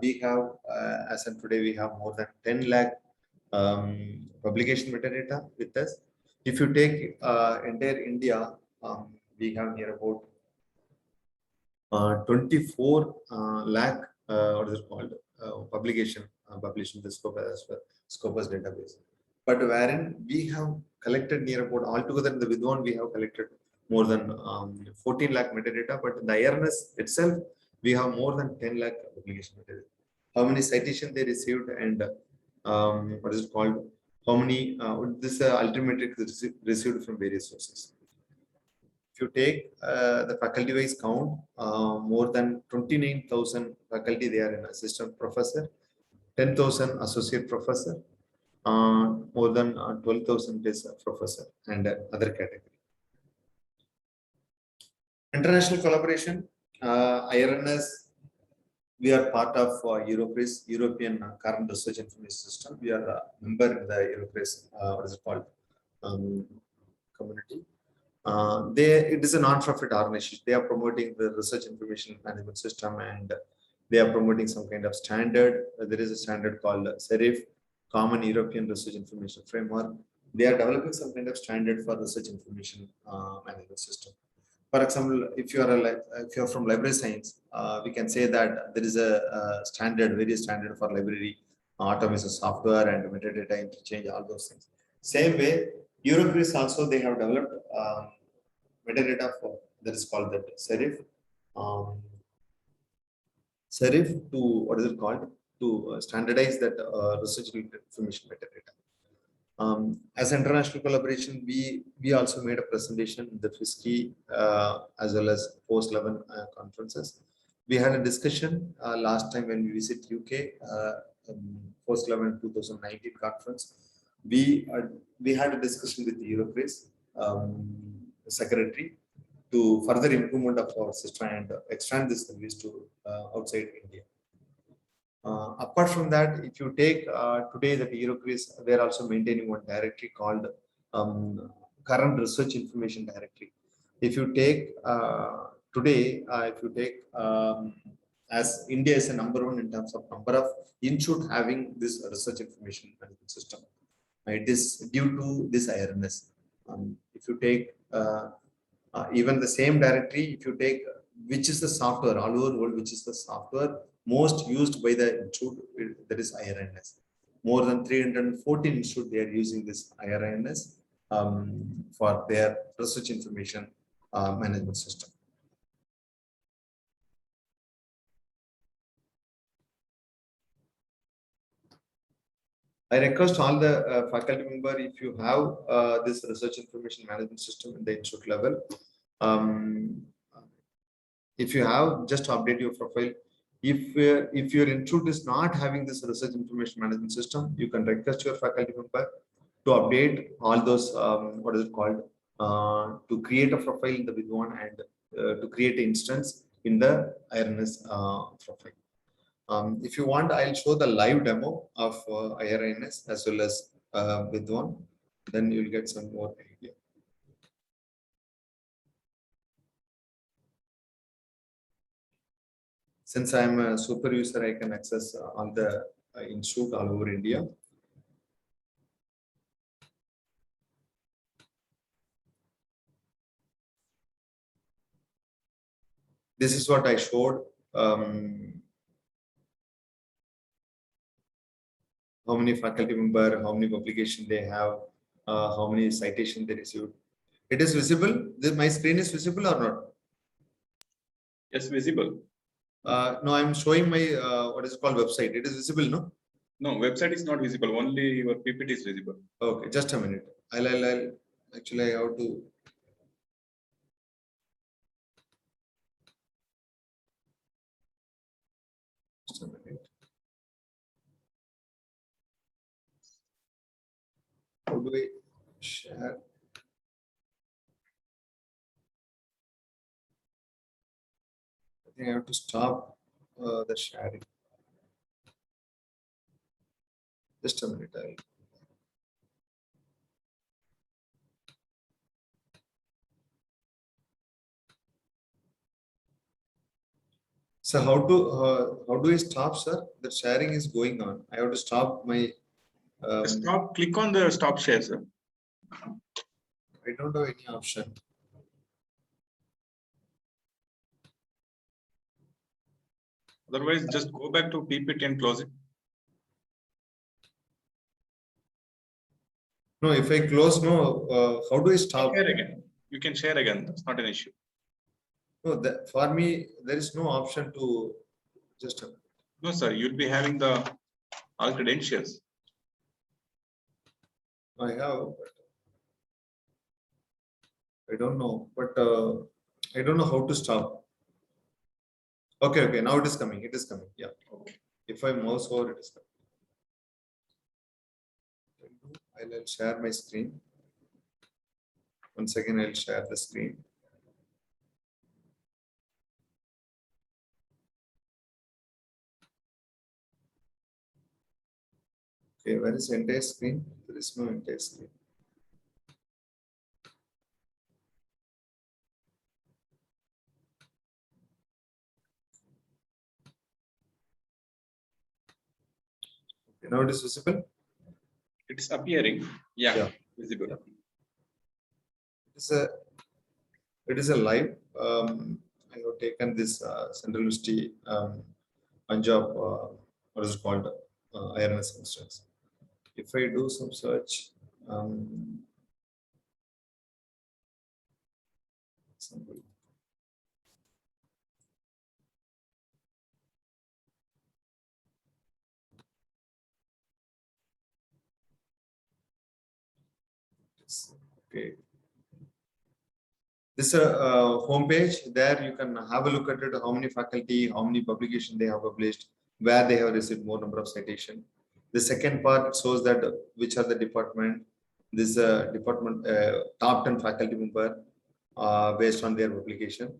We have, as of today, we have more than 10 lakh publication metadata with us. If you take entire India, we have near about 24 lakh, what is it called, publication published in the Scopus database. But wherein we have collected near about altogether in the Vidwan, we have collected more than 14 lakh metadata, but in the IRNS itself, we have more than 10 lakh publication metadata. How many citations they received, and what is it called? How many this altimetric received from various sources. If you take the faculty wise count, more than 29,000 faculty they are in assistant professor, 10,000 associate professor, more than 12,000 is professor, and other category. International collaboration, IRNS, we are part of Europris, European Current Research Information System. We are a member in the Europris, what is it called, community. It is a non-profit organization. They are promoting the research information management system, and they are promoting some kind of standard. There is a standard called SERIF, Common European Research Information Framework. They are developing some kind of standard for research information management system. For example, if you are if you are from library science, we can say that there is a standard, various standard for library automation software and metadata interchange, all those things. Same way, Eurocris also they have developed metadata for that is called that serif. Serif to what is it called to standardize that research information metadata. As international collaboration, we also made a presentation in the FISCI as well as post 11 conferences. We had a discussion last time when we visit UK post 11 2019 conference. We had a discussion with the Eurocris secretary to further improvement of our system and extend this service to outside India. Apart from that, if you take today that Eurocris, they are also maintaining one directory called current research information directory. If you take today, if you take as India is a number one in terms of number of institute having this research information management system, it is due to this IRNS. If you take even the same directory, if you take which is the software all over world, which is the software most used by the institute, that is IRNS. More than 314 institutes they are using this IRNS for their research information management system. I request all the faculty member, if you have this research information management system in the institute level, if you have, just update your profile. If your institute is not having this research information management system, you can request your faculty member to update all those what is it called to create a profile in the Vidwan and to create an instance in the IRNS profile. If you want, I'll show the live demo of IRNS as well as Vidwan. Then you'll get some more idea. Since I'm a super user, I can access on the institute all over India. This is what I showed. How many faculty member, how many publication they have, how many citation they received. It is visible. My screen is visible or not? Yes, visible. No, I'm showing my what is called website. It is visible, no? No, website is not visible. Only your PPT is visible. Okay, just a minute. I'll actually I have to. Just a minute. How do I share? I think I have to stop the sharing. Just a minute. So how do I stop, sir? The sharing is going on. I have to stop my. Stop. Click on the stop share, sir. I don't have any option. Otherwise, just go back to PPT and close it. No, if I close, no. How do I stop? Share again. You can share again. That's not an issue. No, for me, there is no option to just. No, sir. You'll be having the all credentials. I have. I don't know, but I don't know how to stop. Okay. Now it is coming. It is coming. Yeah. Okay. If I mouse over, it is coming. I'll share my screen. Once again, I'll share the screen. Okay, where is entire screen? There is no entire screen. Now it is visible. It is appearing. Yeah, Yeah. visible. It is a live. I have taken this Central University Punjab, what is it called, IRNS instance. If I do some search, example. Okay. This home page. There you can have a look at it, how many faculty, how many publication they have published, where they have received more number of citation. The second part shows that which are the department. This department top 10 faculty member based on their publication.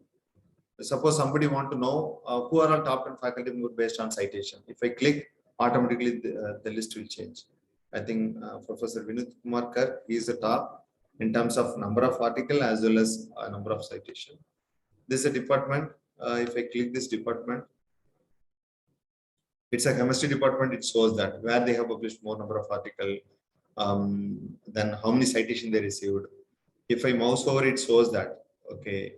Suppose somebody want to know who are all top 10 faculty member based on citation. If I click, automatically the list will change. I think Professor Vinod Kumar Kar, he is the top in terms of number of article as well as number of citation. This is a department. If I click this department, it's a chemistry department. It shows that where they have published more number of article, then how many citation they received. If I mouse over, it shows that, okay,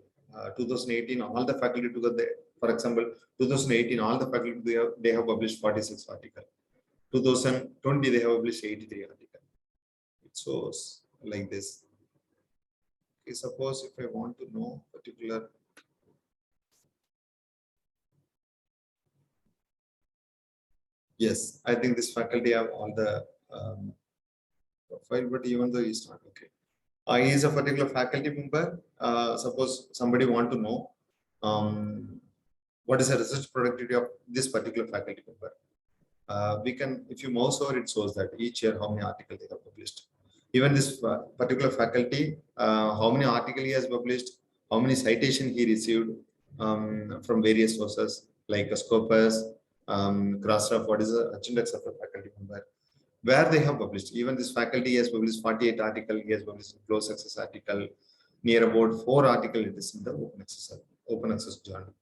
2018, all the faculty together, for example, 2018, all the faculty they have published 46 article. 2020, they have published 83 article. It shows like this. Okay, suppose if I want to know particular, yes, I think this faculty have all the profile, but even though he's not okay. He is a particular faculty member. Suppose somebody want to know what is the research productivity of this particular faculty member. We can, if you mouse over, it shows that each year how many articles they have published. Even this particular faculty, how many articles he has published, how many citation he received from various sources like Scopus, Crossref, what is the index of a faculty member, where they have published. Even this faculty has published 48 articles, he has published close access article, near about 4 articles it is in the open access journal.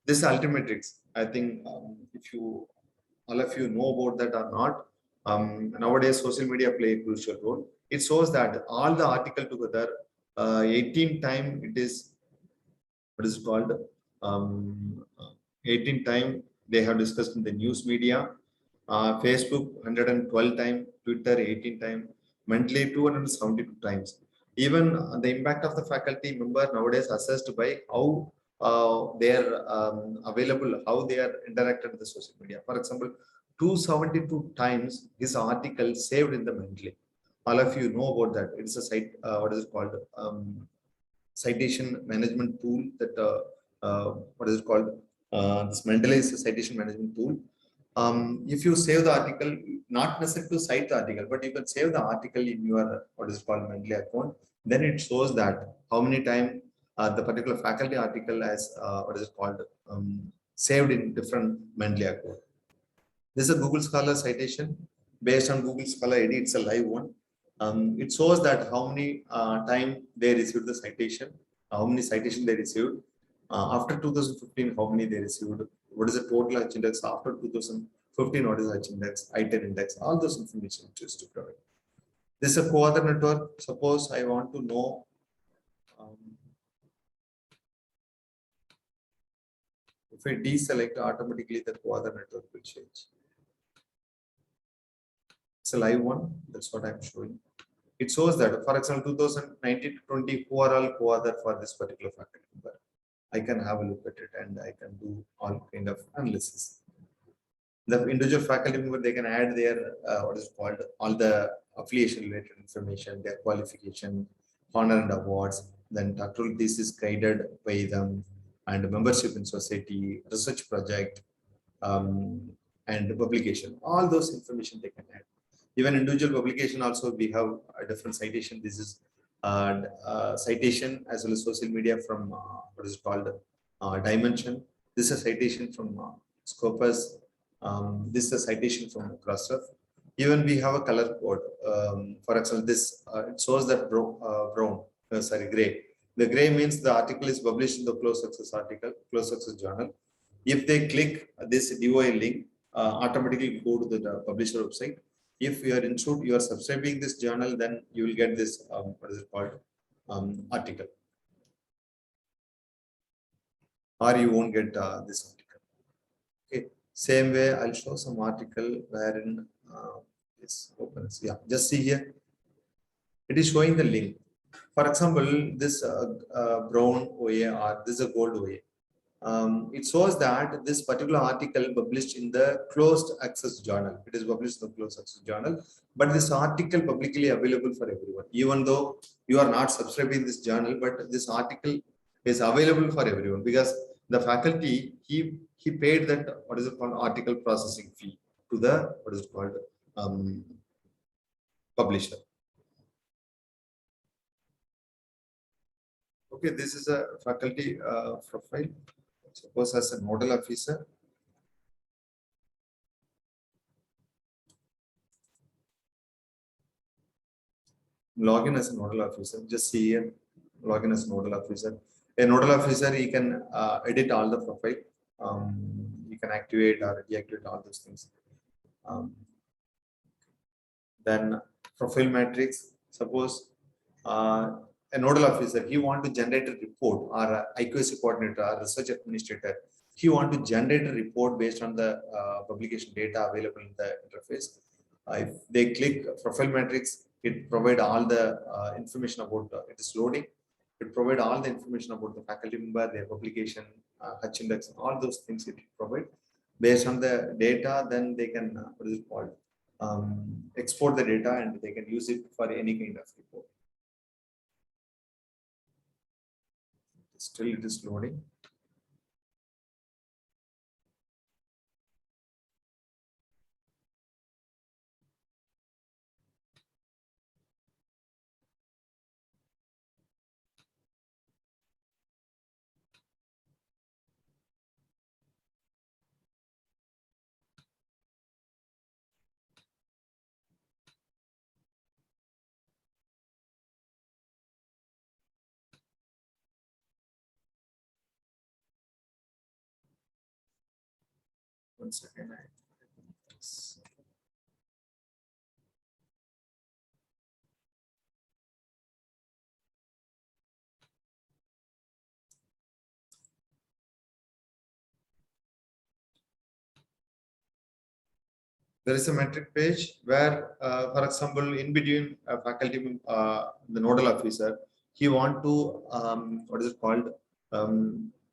This Altimetrics, I think if you all of you know about that or not, nowadays social media play a crucial role. It shows that all the article together, 18 time it is, what is it called, 18 time they have discussed in the news media, Facebook 112 time, Twitter 18 time, mentally 272 times. Even the impact of the faculty member nowadays assessed by how they are available, how they are interacted with the social media. For example, 272 times his article saved in the Mendeley. All of you know about that. It's a site, what is it called? Citation management tool that, what is it called? This Mendeley is a citation management tool. If you save the article, not necessary to cite the article, but you can save the article in your, what is called, Mendeley account. Then it shows that how many times the particular faculty article has, what is it called, saved in different Mendeley account. This is a Google Scholar citation based on Google Scholar ID. It's a live one. It shows that how many time they received the citation, how many citation they received. After 2015, how many they received, what is the total H index after 2015, what is H index, I-10 index, all those information just to provide. This is a co-author network. Suppose I want to know if I deselect, automatically the co-author network will change. It's a live one. That's what I'm showing. It shows that, for example, 2019 to 20, who are all co-author for this particular faculty member. I can have a look at it and I can do all kind of analysis. The individual faculty member, they can add their what is called, all the affiliation related information, their qualification, honor and awards, then doctoral thesis guided by them, and membership in society, research project, and publication. All those information they can add. Even individual publication also, we have a different citation. This is citation as well as social media from what is called Dimension. This is a citation from Scopus. This is a citation from Crossref. Even we have a color code. For example, this it shows that gray. The gray means the article is published in the closed access article, closed access journal. If they click this DOI link, automatically go to the publisher website. If you are institute, you are subscribing this journal, then you will get this what is it called article, or you won't get this article. Okay, same way I'll show some article wherein this opens. Yeah, just see here. It is showing the link. For example, this brown OA or this is a gold OA. It shows that this particular article published in the closed access journal. It is published in the closed access journal, but this article publicly available for everyone. Even though you are not subscribing this journal, but this article is available for everyone because the faculty he paid that what is it called article processing fee to the what is it called publisher. Okay, this is a faculty profile. Suppose as a nodal officer. Login as a nodal officer. Just see here. Login as a nodal officer. A nodal officer, he can edit all the profile. You can activate or deactivate all those things. Then profile matrix. Suppose a nodal officer, he want to generate a report, or a IQAC coordinator or research administrator, he want to generate a report based on the publication data available in the interface. If they click profile matrix, it provide all the information about it is loading. It provide all the information about the faculty member, their publication, H index, all those things it provide. Based on the data, then they can what is it called? Export the data and they can use it for any kind of report. Still it is loading. One second. There is a metric page where, for example, in between faculty, the nodal officer, he want to what is it called?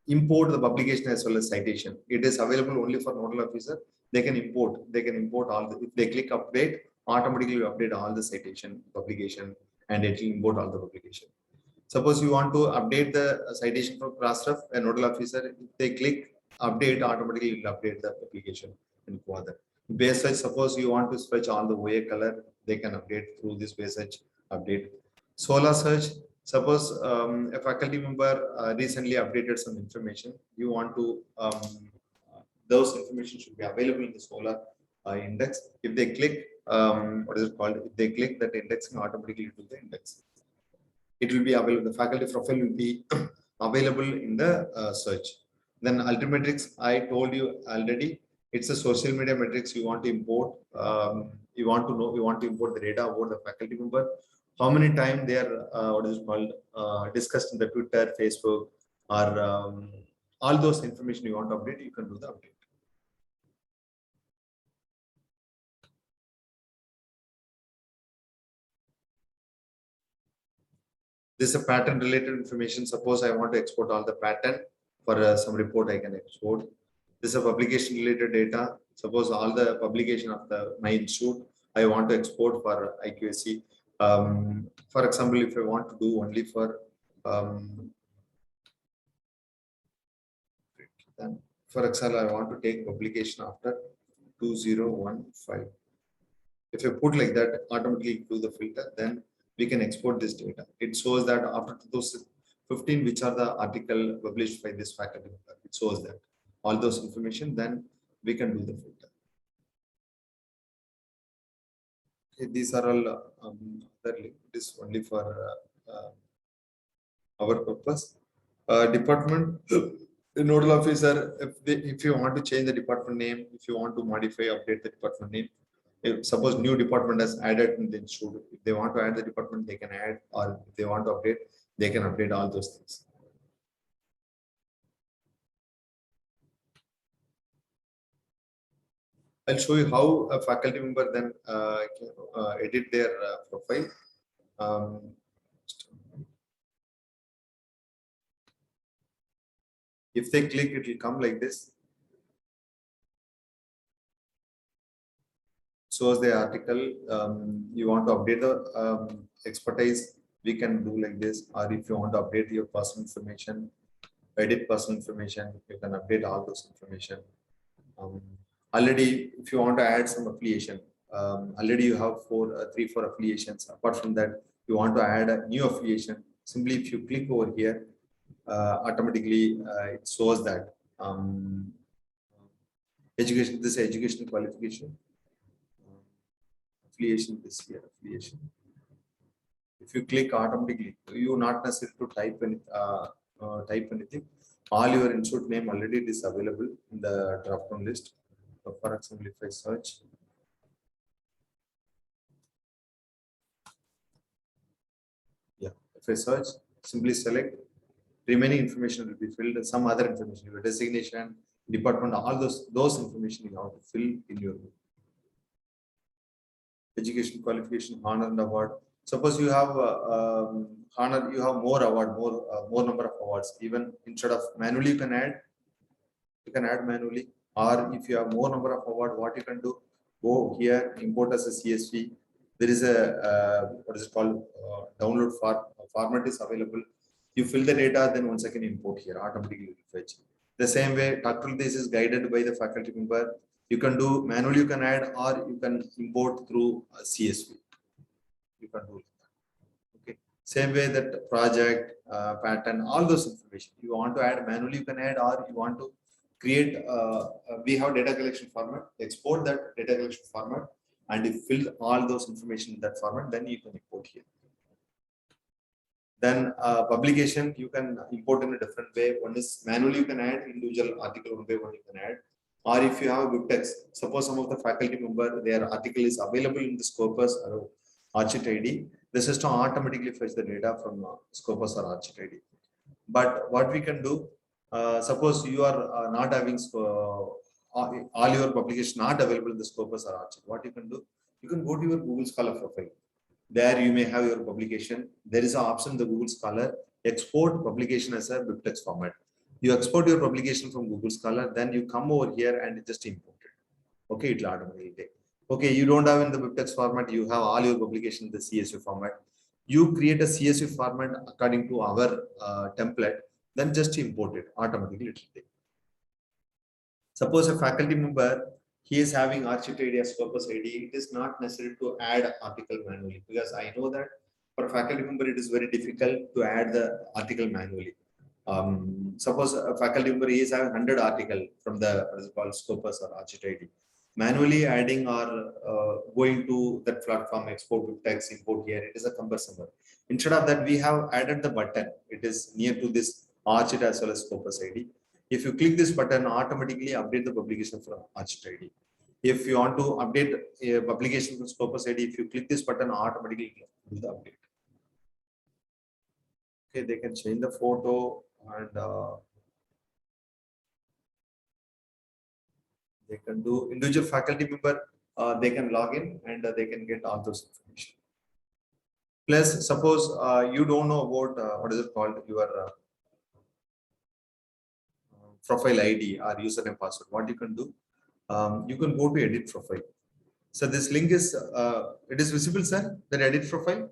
Import the publication as well as citation. It is available only for nodal officer. They can import. They can import all the. If they click update, automatically update all the citation publication, and it will import all the publication. Suppose you want to update the citation from Crossref, a nodal officer, if they click update, automatically it will update the application in Quadra. Base search, suppose you want to switch all the OA color, they can update through this base search update. Solar search, suppose a faculty member recently updated some information, you want to, those information should be available in the Solar index. If they click, what is it called? If they click that indexing, automatically to the index. It will be available, the faculty profile will be available in the search. Then Altimetrics, I told you already, it's a social media metrics you want to import. You want to know, you want to import the data about the faculty member. How many times they are, what is it called, discussed in the Twitter, Facebook, or all those information you want to update, you can do the update. This is a pattern related information. Suppose I want to export all the pattern for some report, I can export. This is a publication related data. Suppose all the publication of my institute, I want to export for IQAC. For example, if I want to do only for then for example, I want to take publication after 2015. If you put like that, automatically do the filter, then we can export this data. It shows that after 2015, which are the article published by this faculty member. It shows that all those information, then we can do the filter. Okay, these are all this only for our purpose. Department The nodal officer, if you want to change the department name, if you want to modify, update the department name, if suppose new department has added in the institute, if they want to add the department, they can add, or if they want to update, they can update all those things. I'll show you how a faculty member then can edit their profile. Um, if they click, it will come like this. Shows the article. You want to update the expertise, we can do like this. Or if you want to update your personal information, edit personal information, you can update all those information. Already, if you want to add some affiliation, already you have 3-4 affiliations. Apart from that, you want to add a new affiliation. Simply, if you click over here, automatically it shows that education. This education qualification, affiliation. This here affiliation. If you click automatically, you not necessary to type anything. All your institute name already it is available in the drop-down list. So for example, if I search, if I search, simply select. Remaining information will be filled. Some other information, your designation, department, all those information you have to fill in your education qualification, honor and award. Suppose you have honor, you have more award, more number of awards. Even instead of manually, you can add manually. Or if you have more number of award, what you can do? Go here, import as a CSV. There is a what is it called? Download format is available. You fill the data, then once again import here, automatically fetch. The same way, Dr. This is guided by the faculty member. You can do manually, you can add, or you can import through CSV. You can do that. Okay. Same way that project, pattern, all those information. You want to add manually, you can add, or you want to create. We have data collection format. Export that data collection format, and you fill all those information in that format. Then you can import here. Then publication, you can import in a different way. One is manually, you can add individual article one by one, you can add. Or if you have a good text, suppose some of the faculty member, their article is available in the Scopus or ArchIT ID, the system automatically fetch the data from Scopus or ArchIT ID. But what we can do, suppose you are not having all your publication not available in the Scopus or ArchIT, what you can do, you can go to your Google Scholar profile. There you may have your publication. There is an option in the Google Scholar, export publication as a BibTeX format. You export your publication from Google Scholar, then you come over here and just import it. Okay, it will automatically take. Okay, you don't have in the BibTeX format, you have all your publication in the CSV format. You create a CSV format according to our template, then just import it, automatically it will take. Suppose a faculty member, he is having ArchIT ID as Scopus ID, it is not necessary to add article manually, because I know that for faculty member, it is very difficult to add the article manually. Suppose a faculty member is having 100 article from the what is called Scopus or ArchIT ID. Manually adding or going to that platform, export with text, import here, it is a cumbersome. Instead of that, we have added the button. It is near to this ArchIT as well as Scopus ID. If you click this button, automatically update the publication from ArchIT ID. If you want to update a publication from Scopus ID, if you click this button, automatically do the update. Okay, they can change the photo and they can do individual faculty member. They can log in and they can get all those information. Plus, suppose you don't know about what is it called, your profile ID or username password. What you can do, you can go to edit profile. So this link is it is visible, sir. That edit profile.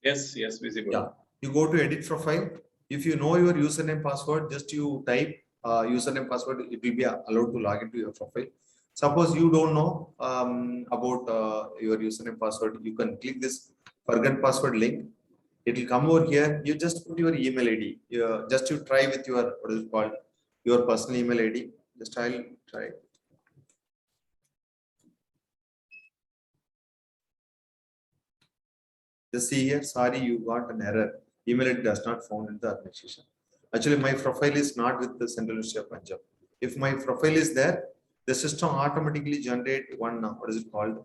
Yes, yes, visible. Yeah, you go to edit profile. If you know your username password, just you type username password. It will be allowed to log into your profile. Suppose you don't know about your username password, you can click this forget password link. It will come over here. You just put your email ID. Just you try with your what is it called, your personal email ID. Just I'll try. Just see here. Sorry, you got an error. Email ID does not found in the administration. Actually, my profile is not with the Central University of Punjab. If my profile is there, the system automatically generate one, what is it called?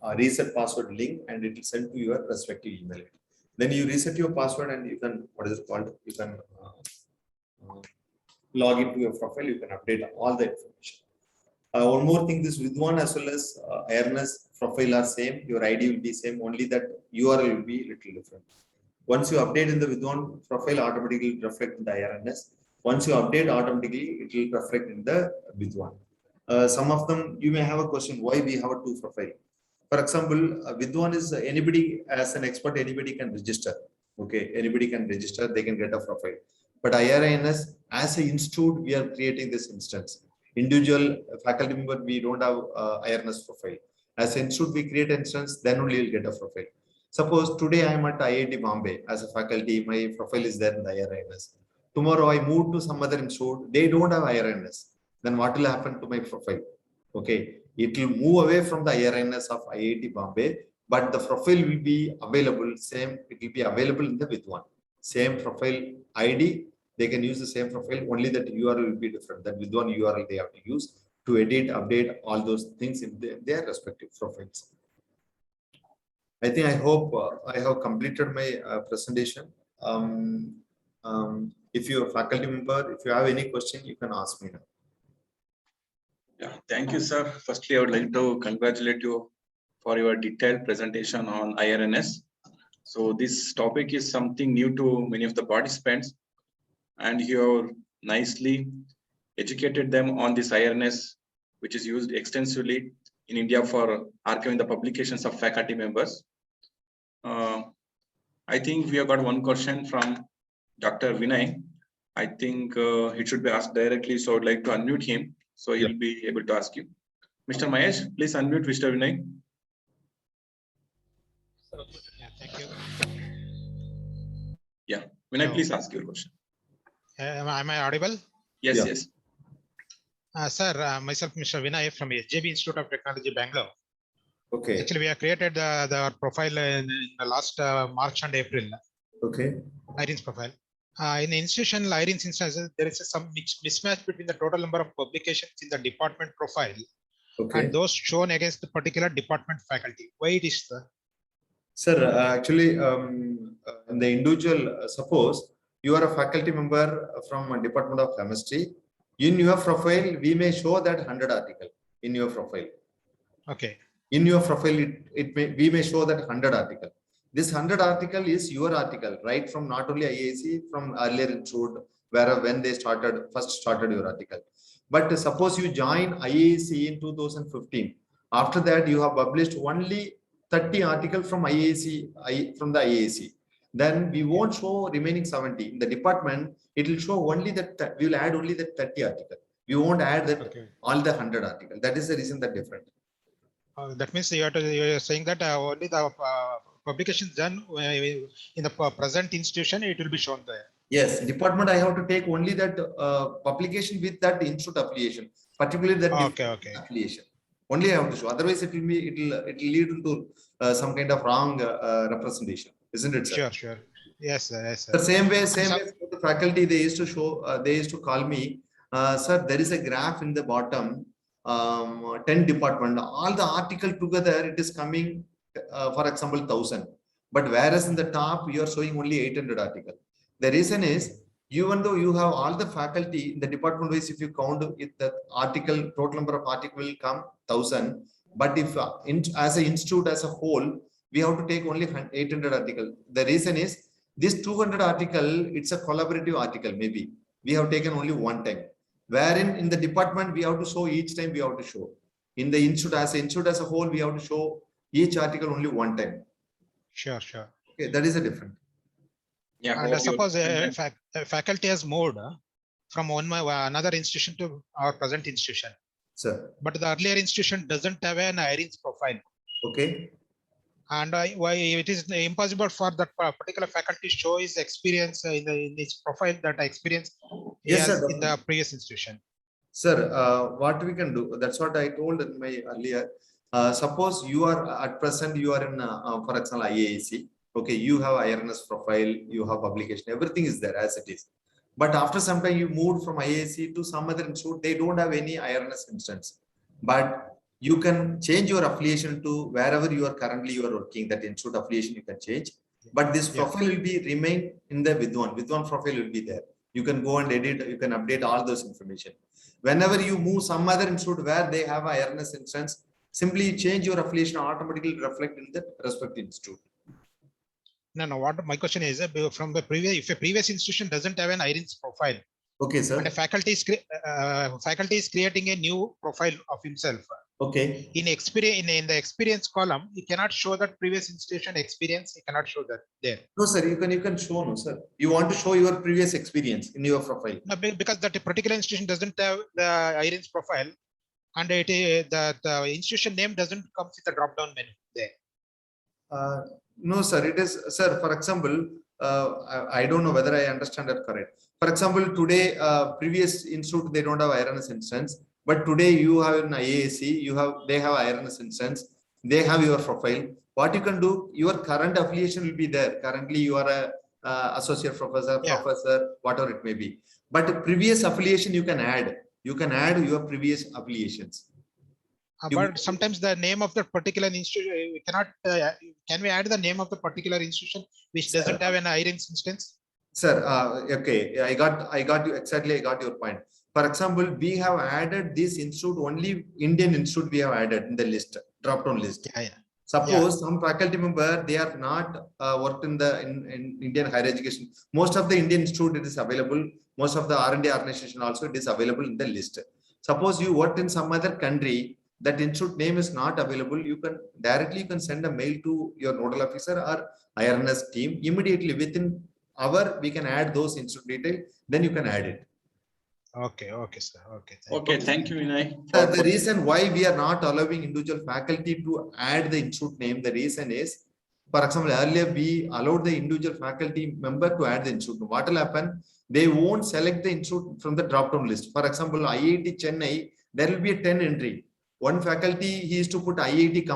A reset password link, and it will send to your respective email. Then you reset your password and you can, what is it called? You can log into your profile, you can update all the information. One more thing, this Vidwan as well as awareness profile are same, your ID will be same, only that URL will be little different. Once you update in the Vidwan profile, automatically reflect in the IRNS. Once you update, automatically it will reflect in the Vidwan. Some of them, you may have a question, why we have a two profile? For example, Vidwan is anybody as an expert, anybody can register. Okay, anybody can register, they can get a profile. But IRINS, as an institute, we are creating this instance. Individual faculty member, we don't have IRNS profile. As an institute, we create instance, then only you'll get a profile. Suppose today I am at IIT Bombay as a faculty, my profile is there in the IRINS. Tomorrow I move to some other institute, they don't have IRNS. Then what will happen to my profile? Okay, it will move away from the IRNS of IIT Bombay, but the profile will be available, same, it will be available in the Vidwan. Same profile ID, they can use the same profile, only that URL will be different. That Vidwan URL they have to use to edit, update all those things in their respective profiles. I think I hope I have completed my presentation. If you are a faculty member, if you have any question, you can ask me now. Yeah, thank you, sir. Firstly, I would like to congratulate you for your detailed presentation on IRNS. So this topic is something new to many of the participants, and you have nicely educated them on this IRNS, which is used extensively in India for archiving the publications of faculty members. I think we have got one question from Dr. Vinay. I think it should be asked directly, so I would like to unmute him, so he'll be able to ask you. Mr. Mahesh, please unmute Mr. Vinay. Yeah, thank you. Yeah, Vinay, Hello. please ask your question. Am I audible? Yes, Yeah. yes. Sir, myself, Mr. Vinay from SJB Institute of Technology, Bangalore. Okay. Actually, we have created the profile in the last March and April, Okay. IRINS profile. In the institutional IRINS instances, there is some mismatch between the total number of publications in the department profile Okay. and those shown against the particular department faculty. Why it is, sir? Sir, actually, in the individual, suppose you are a faculty member from a Department of Chemistry. In your profile, we may show that 100 article in your profile. Okay. In your profile, we may show that 100 article. This 100 article is your article, right? From not only IAC, from earlier institute, when they first started your article. But suppose you join IAC in 2015. After that, you have published only 30 articles from IAC, from the IAC. Then we won't show remaining 70. In the department, it will show only that we will add only the 30 article. We won't add that all the 100 article. That is the reason that different. That means you are saying that only the publications done in the present institution, it will be shown there. Yes, department I have to take only that publication with that institute affiliation, particularly that affiliation. Only I have to show. Otherwise, it will lead into some kind of wrong representation, isn't it, sir? Sure. Yes, sir. Yes, sir. The same way the faculty, they used to show, they used to call me, sir, there is a graph in the bottom, 10 department, all the article together, it is coming, for example, 1000. But whereas in the top, you are showing only 800 article. The reason is, even though you have all the faculty in the department wise, if you count it, the article, total number of article will come 1000. But if as an institute as a whole, we have to take only 800 article. The reason is, this 200 article, it's a collaborative article, maybe. We have taken only one time. Wherein in the department, we have to show each time we have to show. In the institute as a whole, we have to show each article only one time. Sure. Okay, that is a different. Yeah. And suppose a faculty has moved from another institution to our present institution. Sir. But the earlier institution doesn't have an IRINS profile. Okay. And why it is impossible for that particular faculty to show his experience in his profile, that experience yes, sir, in the previous institution. Sir, what we can do, that's what I told in my earlier. Suppose you are at present, you are in, for example, IAC. Okay, you have IRNS profile, you have publication, everything is there as it is. But after some time, you moved from IAC to some other institute, they don't have any IRNS instance. But you can change your affiliation to wherever you are currently working, that institute affiliation you can change. But this profile will be remain in the Vidwan profile will be there. You can go and edit, you can update all those information. Whenever you move some other institute where they have IRNS instance, simply change your affiliation, automatically reflect in the respective institute. No. What my question is, from the previous, if a previous institution doesn't have an IRINS profile, Okay, sir. and a faculty is creating a new profile of himself. Okay. In the experience column, you cannot show that previous institution experience. You cannot show that there. No, sir. You can show, no, sir. You want to show your previous experience in your profile. No, because that particular institution doesn't have the IRINS profile, and the institution name doesn't come with the drop down menu there. No, sir. It is, sir. For example, I don't know whether I understand that correct. For example, today, previous institute they don't have IRNS instance, but today you have an IAC. They have IRNS instance. They have your profile. What you can do, your current affiliation will be there. Currently, you are a associate professor, whatever it may be. But previous affiliation you can add. You can add your previous affiliations. But sometimes the name of the particular institution we cannot. Can we add the name of the particular institution which doesn't have an IRINS instance? Sir, okay, I got you exactly. I got your point. For example, we have added this institute, only Indian institute we have added in the list, drop down list. Suppose some faculty member, they are not worked in Indian higher education. Most of the Indian institute it is available. Most of the R&D organization also it is available in the list. Suppose you worked in some other country, that institute name is not available. You can directly send a mail to your nodal officer or IRNS team. Immediately within hour, we can add those institute detail. Then you can add it. Okay, sir. Okay, thank you, Vinay. The reason why we are not allowing individual faculty to add the institute name, the reason is, for example, earlier we allowed the individual faculty member to add the institute. What will happen? They won't select the institute from the drop-down list. For example, IIT Chennai, there will be a 10 entry. One faculty, he used to put IIT,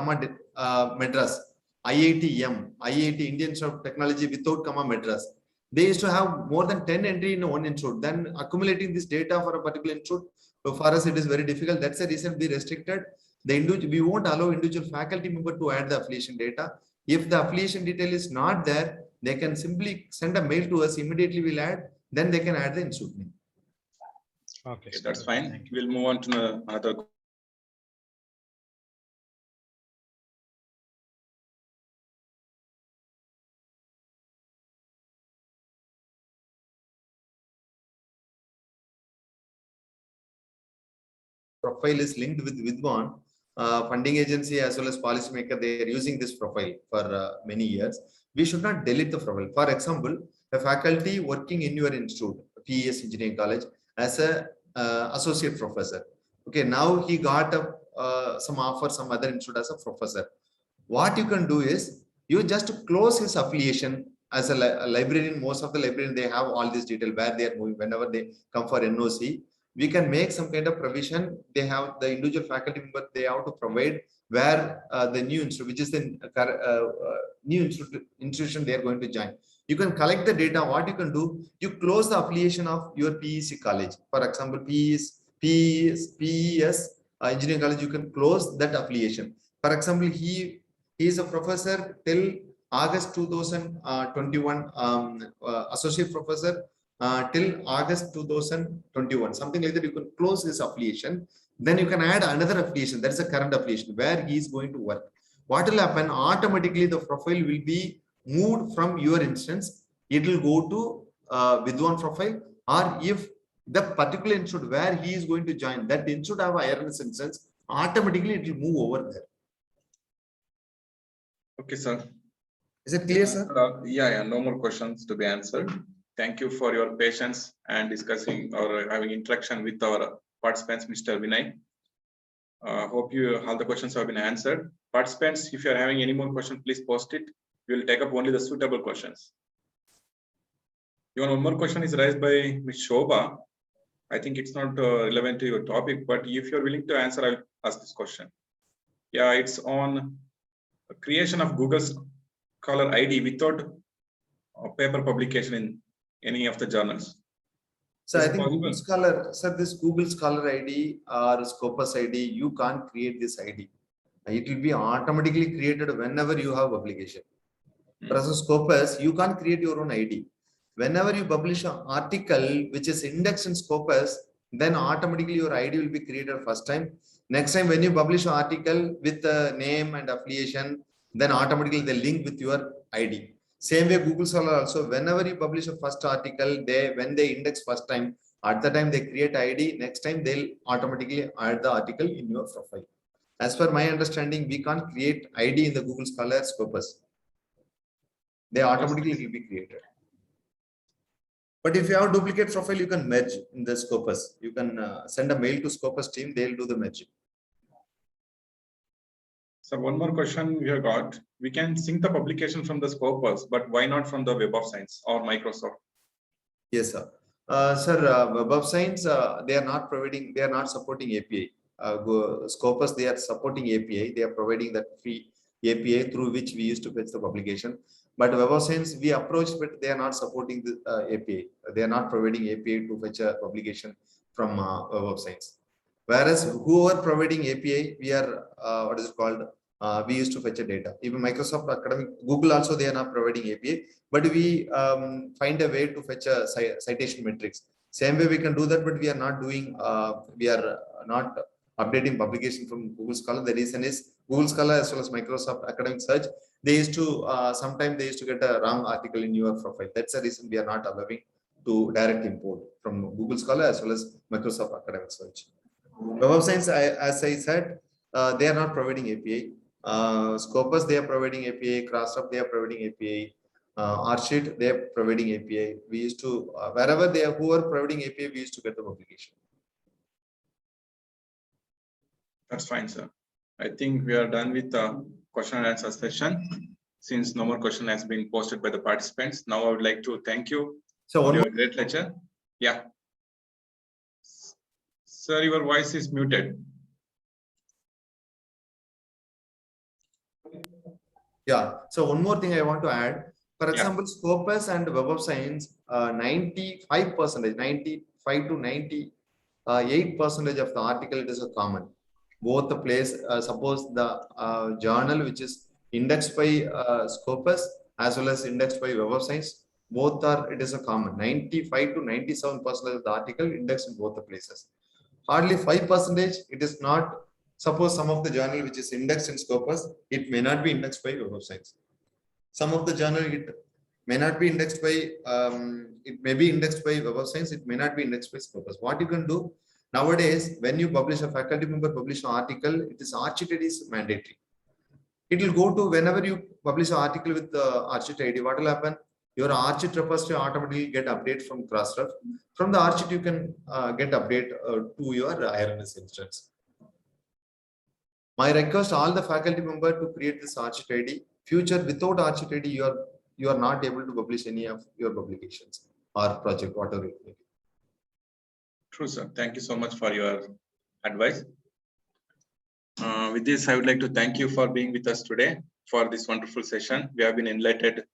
Madras, IIT M, IIT Indian Institute of Technology without comma Madras. They used to have more than 10 entry in one institute. Then accumulating this data for a particular institute, so for us it is very difficult. That's the reason we restricted the individual. We won't allow individual faculty member to add the affiliation data. If the affiliation detail is not there, they can simply send a mail to us. Immediately we'll add. Then they can add the institute name. Okay, that's fine. We'll move on to another. Profile is linked with Vidwan, funding agency as well as policymaker, they are using this profile for many years. We should not delete the profile. For example, a faculty working in your institute, PES Engineering College, as a associate professor. Okay, now he got some offer, some other institute as a professor. What you can do is, you just close his affiliation as a librarian. Most of the librarians, they have all this detail where they are moving whenever they come for NOC. We can make some kind of provision. They have the individual faculty member, they have to provide where the new institute, which is the new institution they are going to join. You can collect the data. What you can do, you close the affiliation of your PEC college. For example, PES Engineering College, you can close that affiliation. For example, he is a professor till August 2021, associate professor till August 2021, something like that. You can close this affiliation. Then you can add another affiliation. That is a current affiliation where he is going to work. What will happen? Automatically, the profile will be moved from your instance. It will go to Vidwan profile, or if the particular institute where he is going to join, that institute have IRNS instance, automatically it will move over there. Okay, sir. Is it clear, sir? Yeah, no more questions to be answered. Thank you for your patience and discussing or having interaction with our participants, Mr. Vinay. Hope all the questions have been answered. Participants, if you are having any more questions, please post it. We will take up only the suitable questions. One more question is raised by Ms. Shobha. I think it's not relevant to your topic, but if you're willing to answer, I'll ask this question. Yeah, it's on creation of Google's Scholar ID without a paper publication in any of the journals. So Is I it think Google possible? Scholar, sir, this Google Scholar ID or Scopus ID, you can't create this ID. It will be automatically created whenever you have publication. Whereas Scopus, you can't create your own ID. Whenever you publish an article which is indexed in Scopus, then automatically your ID will be created first time. Next time when you publish an article with the name and affiliation, then automatically they link with your ID. Same way Google Scholar also, whenever you publish a first article, when they index first time, at the time they create ID, next time they'll automatically add the article in your profile. As per my understanding, we can't create ID in the Google Scholar Scopus. They automatically will be created. But if you have duplicate profile, you can merge in the Scopus. You can send a mail to Scopus team, they'll do the merging. So one more question we have got. We can sync the publication from the Scopus, but why not from the Web of Science or Microsoft? Yes, sir. Sir, Web of Science, they are not providing, they are not supporting API. Scopus, they are supporting API. They are providing that free API through which we used to fetch the publication. But Web of Science, we approached, but they are not supporting the API. They are not providing API to fetch a publication from Web of Science. Whereas who are providing API, we are, what is it called? We used to fetch a data. Even Microsoft Academic, Google also, they are not providing API, but we find a way to fetch a citation metrics. Same way we can do that, but we are not doing, we are not updating publication from Google Scholar. The reason is Google Scholar as well as Microsoft Academic Search, they used to, sometimes they used to get a wrong article in your profile. That's the reason we are not allowing to direct import from Google Scholar as well as Microsoft Academic Search. Web of Science, as I said, they are not providing API. Scopus, they are providing API. Crossref, they are providing API. Archit, they are providing API. We used to, wherever they are, who are providing API, we used to get the publication. That's fine, sir. I think we are done with the question and answer session. Since no more question has been posted by the participants, now I would like to thank you So for one your great lecture. Yeah. Sir, your voice is muted. Yeah. So one more thing I want to add. For Yeah. example, Scopus and Web of Science, 95%, 95 to 98% of the article, it is a common. Both the place, suppose the journal which is indexed by Scopus as well as indexed by Web of Science, both are, it is a common. 95 to 97% of the article indexed in both the places. Hardly 5%, it is not. Suppose some of the journal which is indexed in Scopus, it may not be indexed by Web of Science. Some of the journal, it may not be indexed by, it may be indexed by Web of Science, it may not be indexed by Scopus. What you can do nowadays, when you publish a faculty member publish an article, it is Archit ID is mandatory. It will go to whenever you publish an article with the Archit ID, what will happen? Your Archit repository automatically get update from Crossref. From the Archit, you can get update to your IRNS instance. My request all the faculty member to create this Archit ID. Future without Archit ID, you are not able to publish any of your publications or project, whatever it may be. True, sir. Thank you so much for your advice. With this, I would like to thank you for being with us today for this wonderful session. We have been enlightened